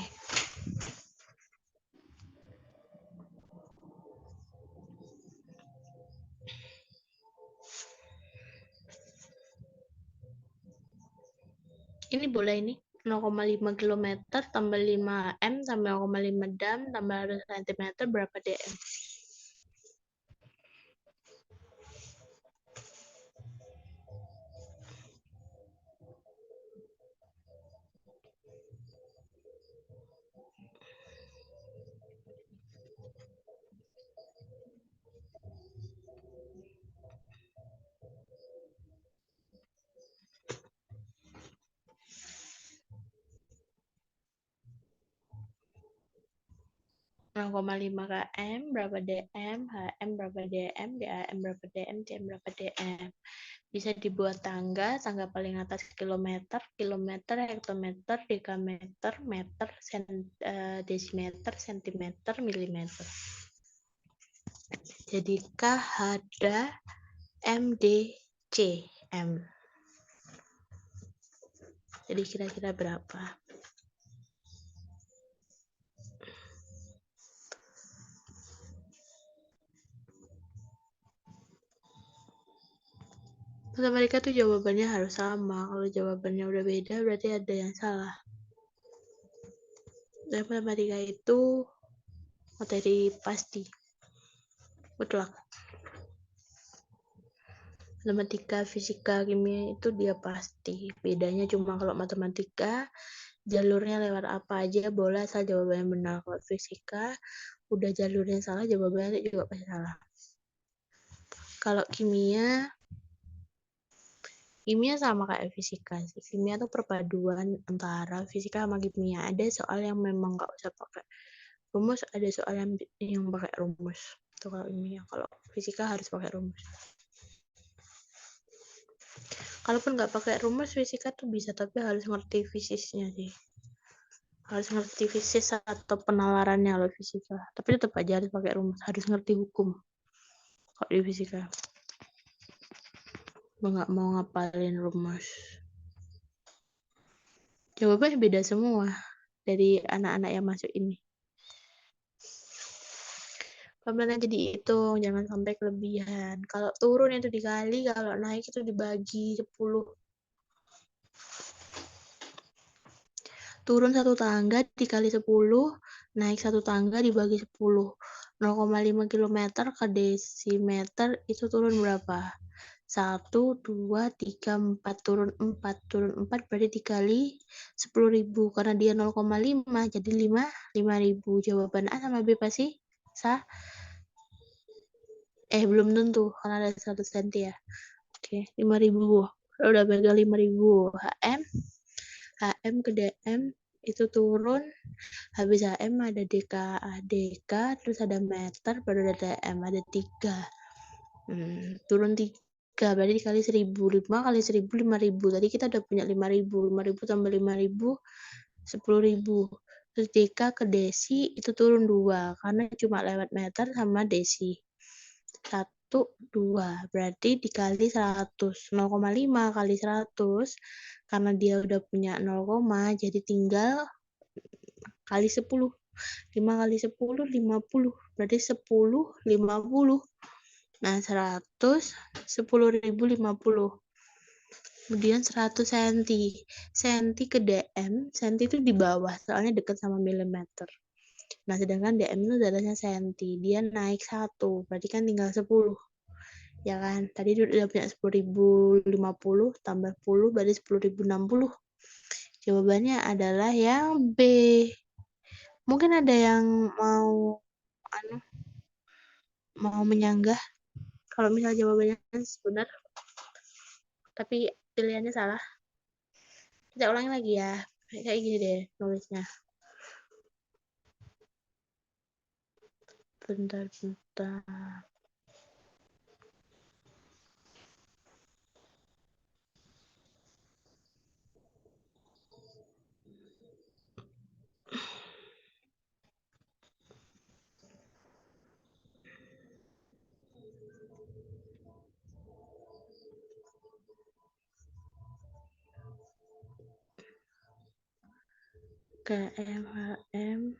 [SPEAKER 1] Ini boleh ini 0,5 km tambah 5 M tambah 0,5 dam tambah 100 cm berapa dm? 0,5 km berapa dm, HM berapa dm, DAM berapa dm, CM berapa dm. Bisa dibuat tangga paling atas kilometer, hektometer, dekameter, meter, desimeter, sentimeter, milimeter. Jadi K, H, D, M, D, C, M. Jadi kira-kira berapa? Matematika tuh jawabannya harus sama. Kalau jawabannya udah beda, berarti ada yang salah. Dan matematika itu materi pasti. Mutlak. Matematika, fisika, kimia itu dia pasti. Bedanya cuma kalau matematika, jalurnya lewat apa aja boleh asal jawabannya benar. Kalau fisika, udah jalurnya salah, jawabannya juga pasti salah. Kalau kimia sama kayak fisika sih. Kimia tuh perpaduan antara fisika sama kimia. Ada soal yang memang nggak usah pakai rumus, ada soal yang pakai rumus. Itu kalau kimia. Kalau fisika harus pakai rumus. Kalaupun nggak pakai rumus, fisika tuh bisa, tapi harus ngerti fisiknya sih. Harus ngerti fisik atau penalarannya kalau fisika. Tapi tetap aja harus pakai rumus. Harus ngerti hukum kalau di fisika. Nggak mau ngapalin rumus. Jawabannya beda semua dari anak-anak yang masuk ini. Pelan-pelan aja dihitung, jangan sampai kelebihan. Kalau turun itu dikali, kalau naik itu dibagi 10. Turun satu tangga dikali 10, naik satu tangga dibagi 10. 0,5 km ke desimeter itu turun berapa? 1, 2, 3, 4, turun 4 berarti dikali 10.000 karena dia 0,5 jadi 5.000. Jawaban A sama B pasti sah. Belum tentu karena ada 100 cm ya. Oke, 5.000. Udah pegang 5.000. HM ke DM itu turun, habis HM ada DK, terus ada meter, baru ada DM, ada 3. Turun 3, berarti dikali 1.000. 5 kali 1.000, 5.000. Tadi kita udah punya 5.000. 5.000 tambah 5.000, 10.000. Terus DK ke desi itu turun 2, karena cuma lewat meter sama desi. 1, 2, berarti dikali 100. 0,5 kali 100, karena dia udah punya 0, jadi tinggal kali 10. 5 kali 10, 50. Berarti 10, 50. Nah, 100, 10.050. Kemudian 100 cm. Cm ke dm, cm itu di bawah, soalnya dekat sama milimeter. Nah, sedangkan dm itu darahnya cm. Dia naik 1, berarti kan tinggal 10. Ya kan? Tadi udah punya 10.050 tambah 10 berarti 10.060. Jawabannya adalah yang B. Mungkin ada yang mau menyanggah kalau misalnya jawabannya benar tapi pilihannya salah. Kita ulangi lagi ya. Kayak gini deh nulisnya. Bentar. KM, HM,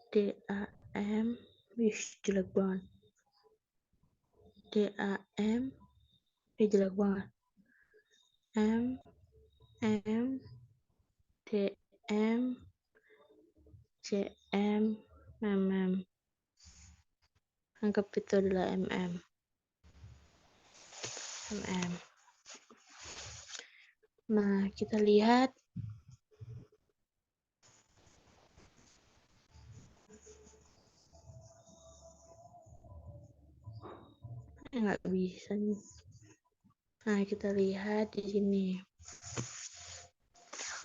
[SPEAKER 1] DAM, wih jelek banget. DAM, jelek banget. M, DM, CM, MM. Anggap itu adalah MM. Nah, kita lihat nggak bisa nih. Nah, kita lihat di sini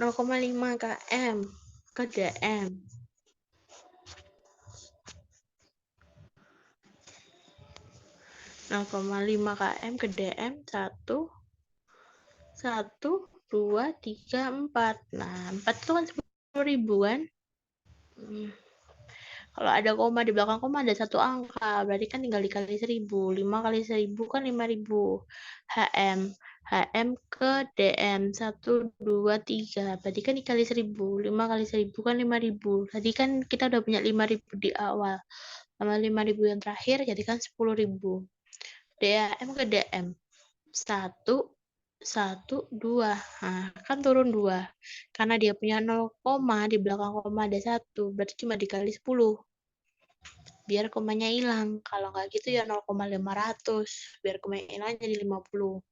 [SPEAKER 1] 0,5 km ke DM. 0,5 km ke DM 1, 2, 3, 4. Nah, 4 itu kan 10.000 kan? Kalau ada koma di belakang koma ada satu angka, berarti kan tinggal dikali 1000. 5 kali 1000 kan 5000. HM ke DM 1, 2, 3. Berarti kan dikali 1000. 5 kali 1000 kan 5000. Tadi kan kita udah punya 5000 di awal. Sama 5000 yang terakhir jadi kan 10.000. DAM ke DM 1, 2. Nah, kan turun 2. Karena dia punya 0, di belakang koma ada 1, berarti cuma dikali 10. Biar komanya hilang. Kalau nggak gitu ya 0,500. Biar komanya hilang jadi 50.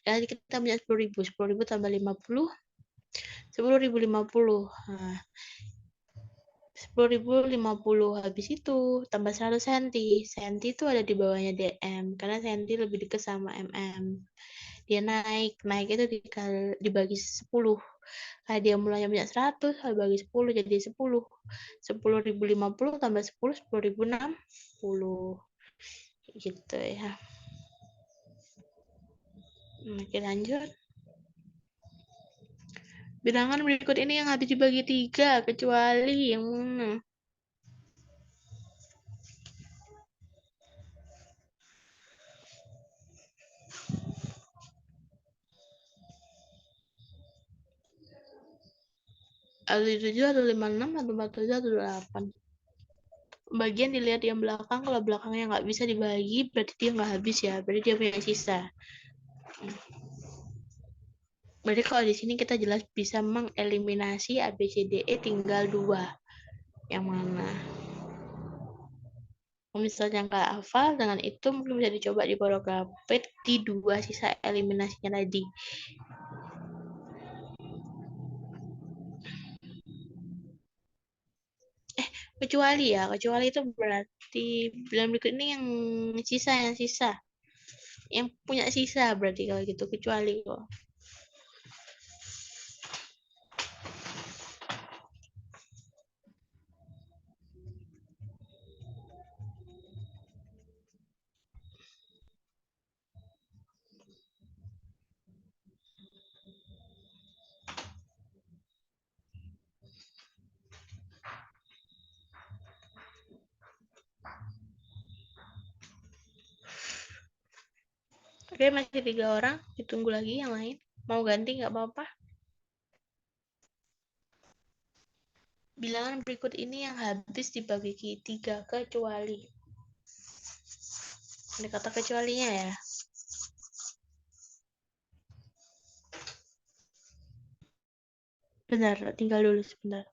[SPEAKER 1] Jadi kita punya 10.000. 10.000 tambah 50. 10.050. Nah, 10.050. Habis itu tambah 100 cm. Cm itu ada di bawahnya DM. Karena cm lebih dekat sama mm. Dia naik. Naik itu dibagi 10. Kayak dia mulanya punya 100, bagi 10 jadi 10. 10.050 tambah 10, 10.060. Gitu ya. Oke, lanjut. Bilangan berikut ini yang habis dibagi 3, kecuali yang mana? Atau 7, atau 56, atau 47, atau 28. Bagian dilihat yang belakang, kalau belakangnya nggak bisa dibagi, berarti dia nggak habis ya, berarti dia punya sisa. Berarti kalau di sini kita jelas bisa mengeliminasi ABCDE tinggal 2. Yang mana? Misalnya nggak hafal, dengan itu mungkin bisa dicoba di program di 2 sisa eliminasinya tadi. Kecuali itu berarti bilang berikut ini yang sisa. Yang punya sisa berarti kalau gitu, kecuali kok. Oke, masih 3 orang, ditunggu lagi yang lain. Mau ganti nggak apa-apa. Bilangan berikut ini yang habis dibagi 3 kecuali. Ada kata kecualinya ya. Benar, tinggal dulu sebentar.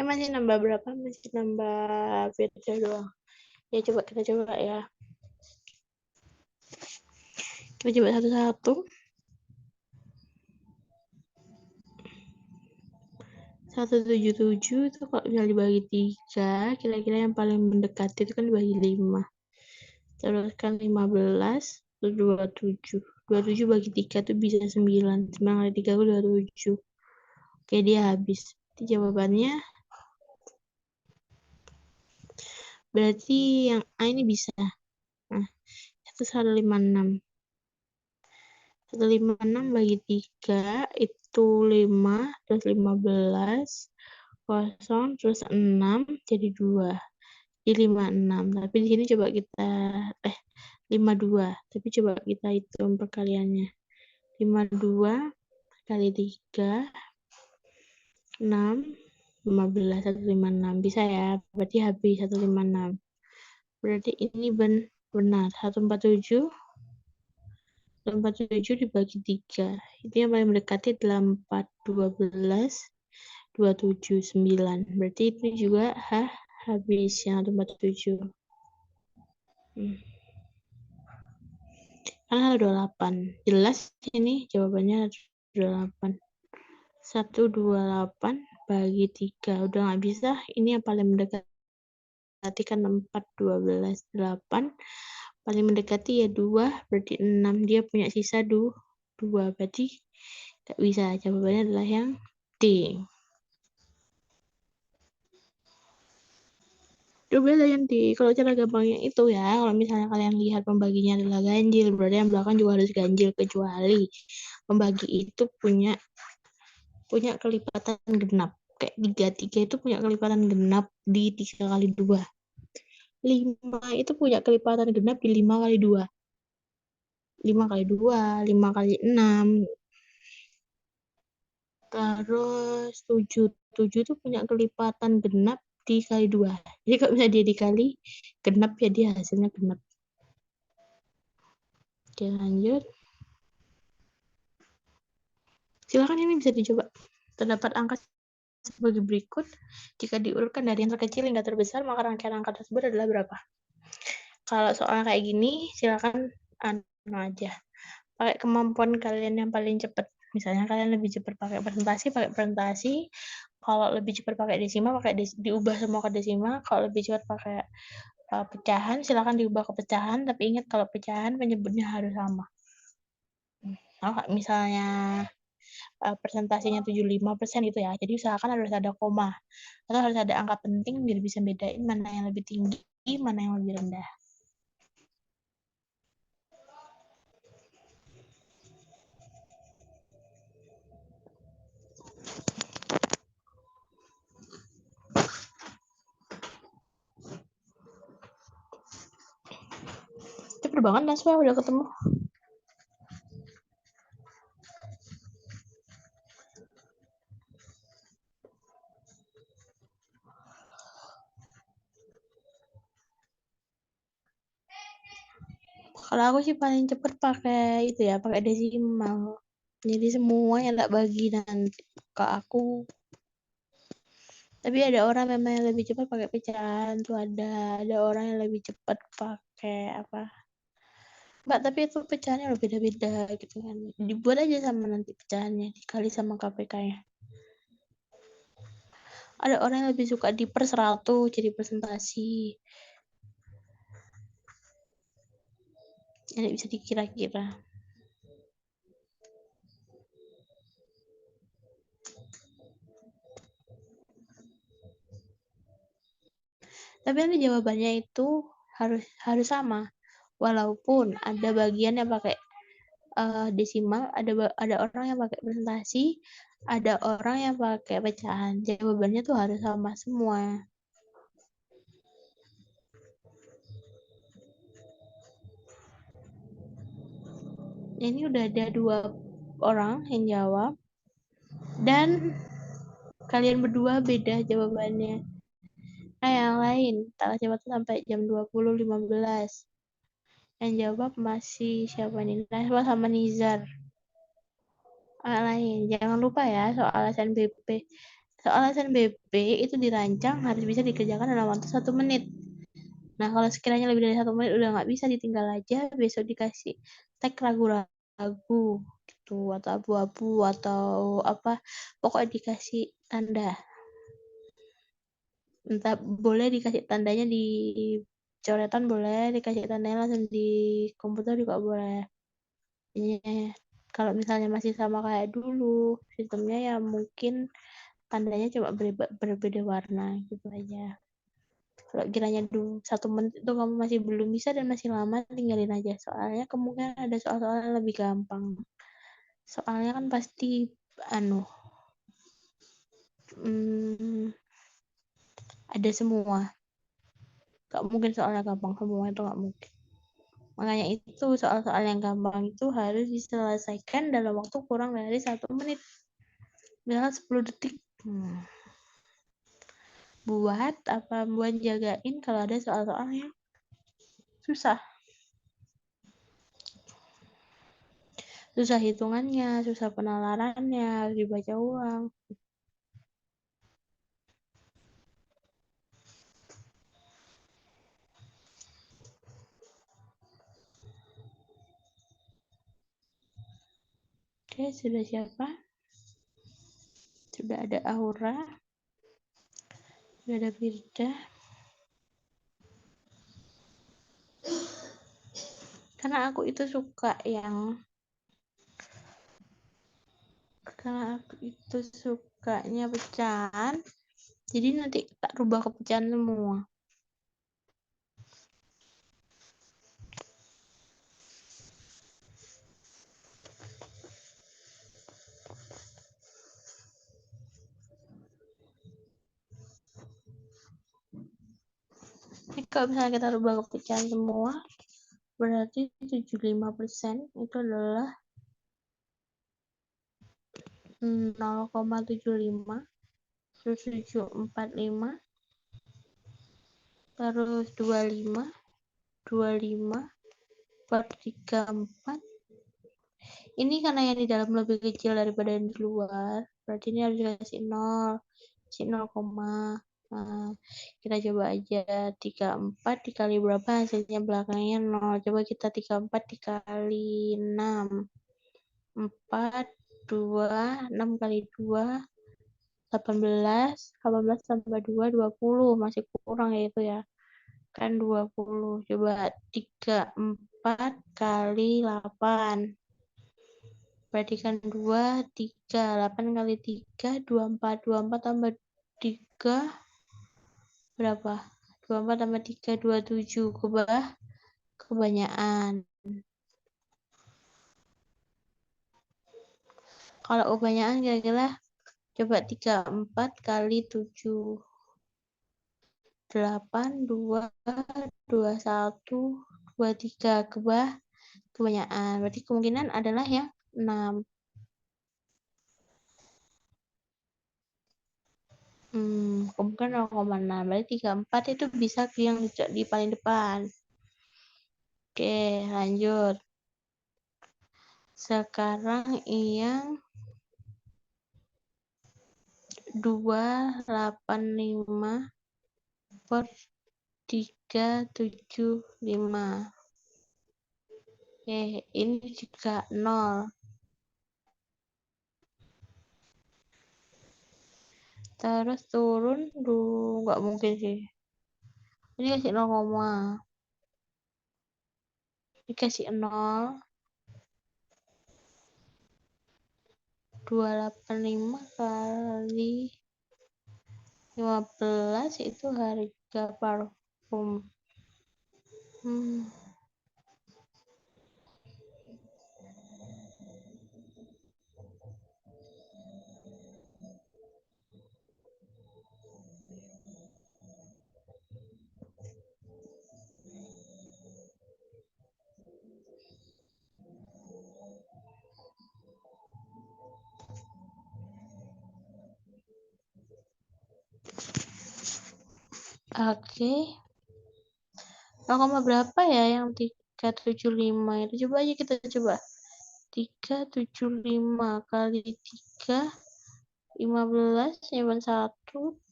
[SPEAKER 1] Masih nambah berapa? Masih nambah beda doang. Ya coba kita coba ya. Kita coba satu-satu. 177 itu kalau misalnya dibagi 3, kira-kira yang paling mendekati itu kan dibagi 5. Terus kan 15, terus 27. 27 bagi 3 itu bisa 9. 9 kali 3 itu 27. Oke, dia habis. Itu jawabannya. Berarti yang A ini bisa. Nah, 156. 156 bagi 3 itu 5, terus 15, kosong, terus 6, jadi 2. Jadi 56. Tapi di sini coba kita, 52. Tapi coba kita hitung perkaliannya. 52 kali 3, 6, 15, 156. Bisa ya, berarti habis 156. Berarti ini benar. 147 dibagi 3. Itu yang paling mendekati adalah 4, 12, 27, 9. Berarti itu juga habis yang 147. Karena ada 28. Jelas ini jawabannya 28. 128 bagi 3. Udah nggak bisa. Ini yang paling mendekati kan 4, 12, 8. Paling mendekati ya 2, berarti 6. Dia punya sisa 2, berarti nggak bisa. Jawabannya adalah yang D. Coba yang D. Kalau cara gampangnya itu ya, kalau misalnya kalian lihat pembaginya adalah ganjil, berarti yang belakang juga harus ganjil, kecuali pembagi itu punya kelipatan genap. Kayak 3 itu punya kelipatan genap di 3 kali 2. 5 itu punya kelipatan genap di 5 kali 2. 5 kali 2, 5 kali 6. Terus 7 itu punya kelipatan genap dikali 2. Jadi kalau misalnya dia dikali genap, ya dia hasilnya genap. Oke, lanjut. Silakan, ini bisa dicoba. Terdapat angka sebagai berikut. Jika diurutkan dari yang terkecil hingga terbesar, maka rangkaian angka tersebut adalah berapa? Kalau soal kayak gini, silakan aja. Pakai kemampuan kalian yang paling cepat. Misalnya kalian lebih cepat pakai presentasi. Kalau lebih cepat pakai desimal, diubah semua ke desimal. Kalau lebih cepat pakai pecahan, silakan diubah ke pecahan. Tapi ingat, kalau pecahan penyebutnya harus sama. Kalau misalnya presentasinya 75% gitu ya. Jadi usahakan harus ada koma. Atau harus ada angka penting biar bisa bedain mana yang lebih tinggi, mana yang lebih rendah. Cepet banget Naswa udah ketemu. Kalau aku sih paling cepet pakai itu ya, pakai desimal. Jadi semuanya tak bagi nanti ke aku. Tapi ada orang memang yang lebih cepat pakai pecahan tuh, ada orang yang lebih cepat pakai apa? Mbak, tapi itu pecahannya udah beda-beda gitu kan. Dibuat aja sama nanti pecahannya dikali sama KPK-nya. Ada orang yang lebih suka di per 100 jadi presentasi. Jadi bisa dikira-kira. Tapi nanti jawabannya itu harus sama. Walaupun ada bagian yang pakai desimal, ada orang yang pakai presentasi, ada orang yang pakai pecahan. Jawabannya tuh harus sama semua. Ini udah ada 2 orang yang jawab dan kalian berdua beda jawabannya. Nah, yang lain tak jawab sampai jam 20.15. Yang jawab masih siapa nih? Naswa sama Nizar. Lain, jangan lupa ya soal SNBP. Soal SNBP itu dirancang harus bisa dikerjakan dalam waktu 1 menit. Nah, kalau sekiranya lebih dari 1 menit udah nggak bisa, ditinggal aja, besok dikasih tag ragu-ragu gitu, atau abu-abu, atau apa, pokoknya dikasih tanda. Entah, boleh dikasih tandanya di coretan, boleh dikasih tandanya langsung di komputer juga boleh. Ini kalau misalnya masih sama kayak dulu sistemnya, ya mungkin tandanya cuma berbeda warna gitu aja. Kalau kiranya dulu 1 menit itu kamu masih belum bisa dan masih lama, tinggalin aja. Soalnya kemungkinan ada soal-soal yang lebih gampang. Soalnya kan pasti ada semua. Gak mungkin soalnya gampang semua, itu gak mungkin. Makanya itu soal-soal yang gampang itu harus diselesaikan dalam waktu kurang dari 1 menit. Misalnya 10 detik. Buat jagain kalau ada soal-soal yang susah. Susah hitungannya, susah penalarannya, harus dibaca ulang. Oke, sudah siapa? Sudah ada Aura. Sudah ada Firda. Karena aku itu sukanya pecahan, jadi nanti tak rubah ke pecahan semua. Jadi kalau misalnya kita rubah ke pecahan semua, berarti 75% itu adalah 0,75, terus 745, terus 25, 434. Ini karena yang di dalam lebih kecil daripada yang di luar, berarti ini harus dikasih 0, kasih 0, nah, kita coba aja 34 dikali berapa, hasilnya belakangnya 0. Coba kita 34 dikali 6, 4, 2, 6 kali 2, 18, 18 tambah 2, 20, masih kurang ya itu ya, kan 20. Coba 34 kali 8, berarti kan 2, 3, 8 kali 3, 24, 24 tambah 3, berapa? 24 tambah 3, 27, kebanyakan. Kalau kebanyakan kira-kira coba 34 kali 7, 8, 2, 21, 23, kebanyakan. Berarti kemungkinan adalah yang 6. Kemungkinan 0,6. Berarti 34 itu bisa yang di paling depan. Oke, lanjut. Sekarang yang 285 per 375. Oke, ini juga 0. Terus turun, nggak mungkin sih. Ini kasih 0, dikasih 0, 285 kali 15 itu harga parfum. Oke. 0, berapa ya yang 375 itu? Coba aja kita coba. 375 kali 3 15 nyimpen 1,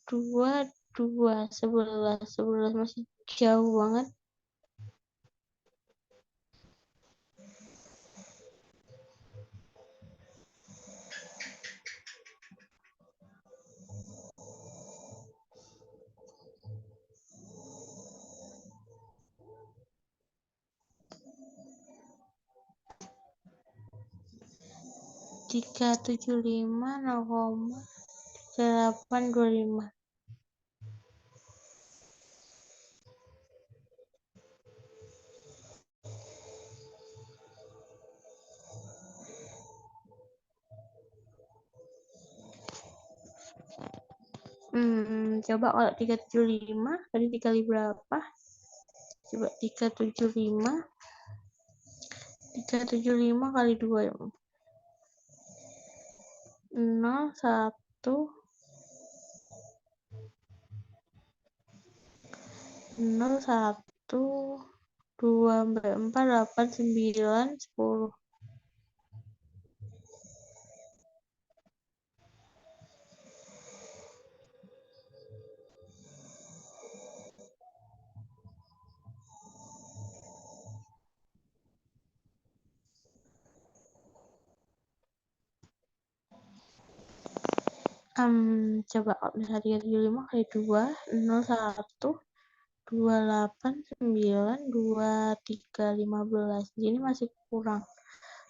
[SPEAKER 1] 2, 2, 11. 11 masih jauh banget. Tiga tujuh lima 0,3825. Coba kalau 375 tadi dikali berapa? Coba 375 kali 2 ya. 0, 1, 0, 1, 2, 4, 8, 9, 10. Coba kalau misalnya 375 kali 2, 0, 1, 28, 9, 23, 15. Jadi masih kurang.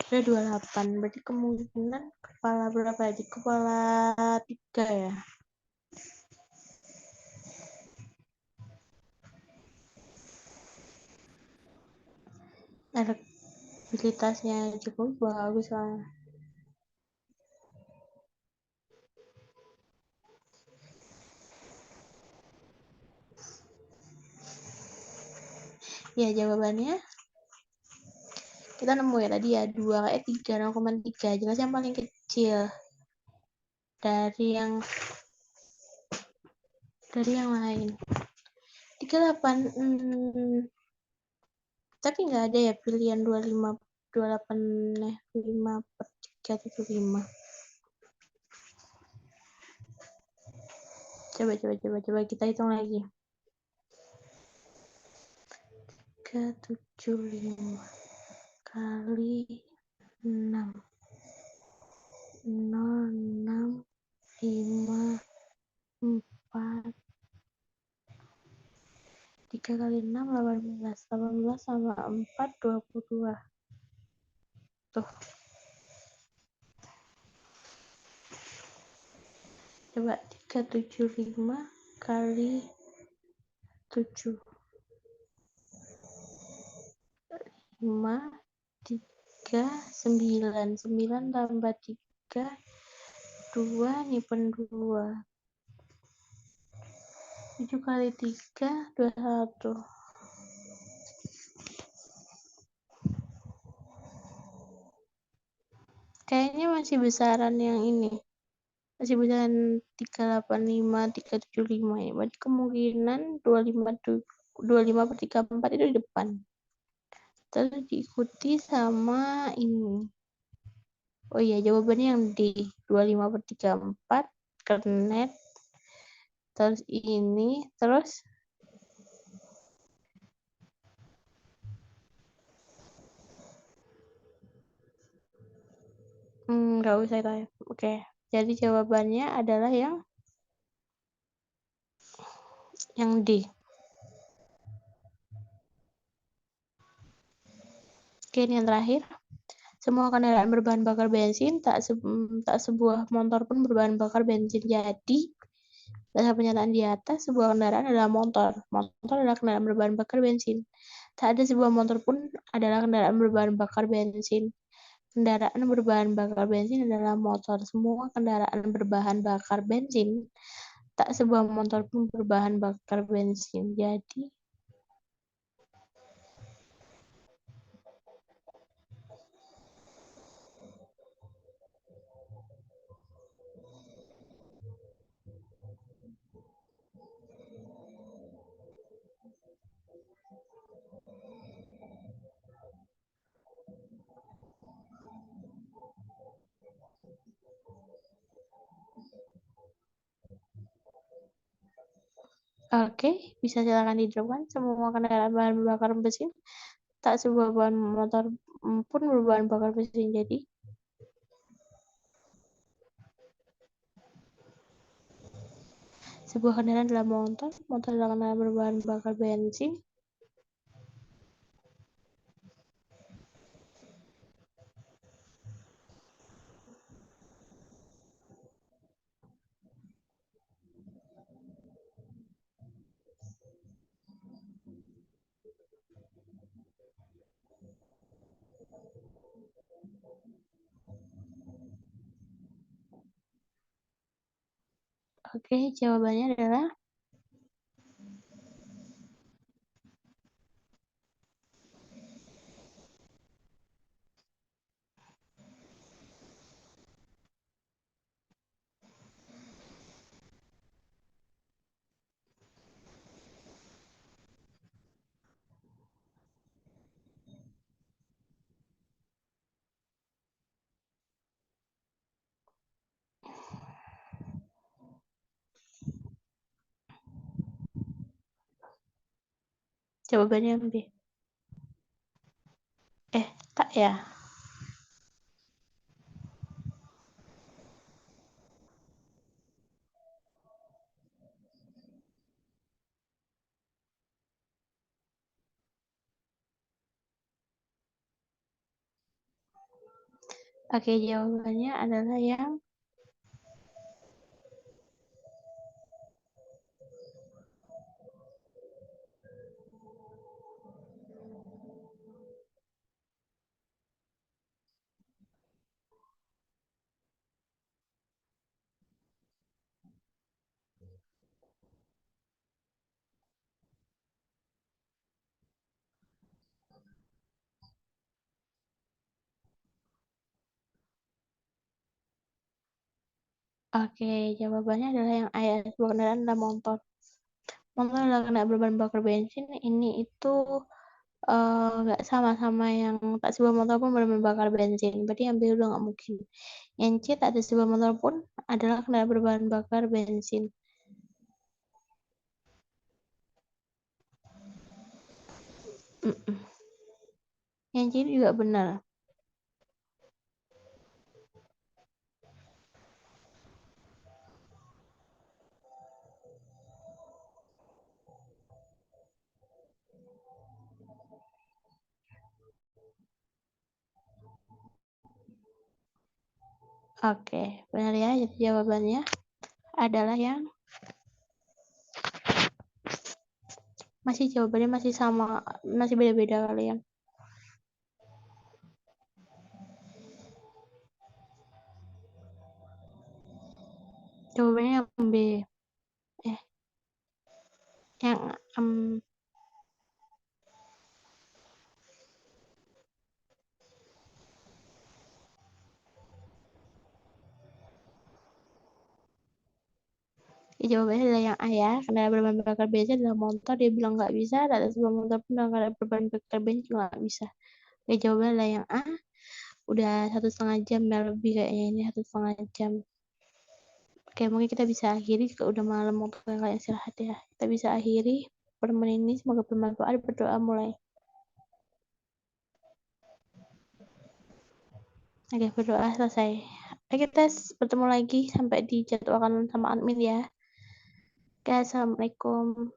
[SPEAKER 1] Ada 28. Berarti kemungkinan kepala berapa ya? Di kepala 3 ya. Elektabilitasnya Jokowi bagus lah. Ya jawabannya kita nemu ya tadi ya 2 3 0,3 jelas yang paling kecil dari yang lain. 38 tapi nggak ada ya pilihan 25 28 5 per 375. Coba kita hitung lagi. 375 kali 6 0, 6, 5, 4, 3 kali 6, 18. 18 sama 4, 22. Tuh. Coba 375 kali 7. 5, 3, 9. 9 tambah 3, 2, nyimpen 2. 7 kali 3, 21. Kayaknya masih besaran yang ini. Masih besaran 385, 375 ya. Berarti kemungkinan 25 per 34 itu di depan. Terus diikuti sama ini. Oh iya, jawabannya yang D. 25 per 34 kernet. Terus ini, terus nggak usah itu ya. Oke. Jadi jawabannya adalah yang D. Oke, ini yang terakhir. Semua kendaraan berbahan bakar bensin, tak sebuah motor pun berbahan bakar bensin. Jadi, dasar pernyataan di atas, sebuah kendaraan adalah motor. Motor adalah kendaraan berbahan bakar bensin. Tak ada sebuah motor pun adalah kendaraan berbahan bakar bensin. Kendaraan berbahan bakar bensin adalah motor. Semua kendaraan berbahan bakar bensin. Tak sebuah motor pun berbahan bakar bensin. Jadi, Oke, bisa silakan diterapkan. Semua kendaraan bahan bakar mesin, tak sebuah bahan motor pun berbahan bakar mesin. Jadi, sebuah kendaraan adalah motor, motor adalah kendaraan berbahan bakar bensin. Oke, jawabannya adalah jawabannya B. Tak ya. Oke, jawabannya adalah yang oke, jawabannya adalah yang A ya. Sebuah kendaraan adalah motor. Motor adalah kendaraan berbahan bakar bensin. Ini itu nggak sama yang tak sebuah motor pun berbahan bakar bensin. Berarti yang B udah nggak mungkin. Yang C tak ada sebuah motor pun adalah kendaraan berbahan bakar bensin. Yang C juga benar. Oke, benar ya. Jadi jawabannya adalah yang jawabannya masih sama, masih beda-beda kalian. Jawabannya yang B. Yang jawabannya adalah yang A ya. Kendaraan berbahan bakar bensin adalah motor. Dia bilang nggak bisa. Ada sebuah motor pun dengan kendaraan berbahan bakar bensin juga nggak bisa. Oke, jawabannya adalah yang A. Udah 1,5 jam ya, lebih kayaknya ini 1,5 jam. Oke, mungkin kita bisa akhiri. Kalau udah malam waktu kalian istirahat ya. Kita bisa akhiri pertemuan ini. Semoga bermanfaat. Berdoa mulai. Oke, berdoa selesai. Oke, kita bertemu lagi sampai dijadwalkan sama admin ya. Oke, assalamualaikum.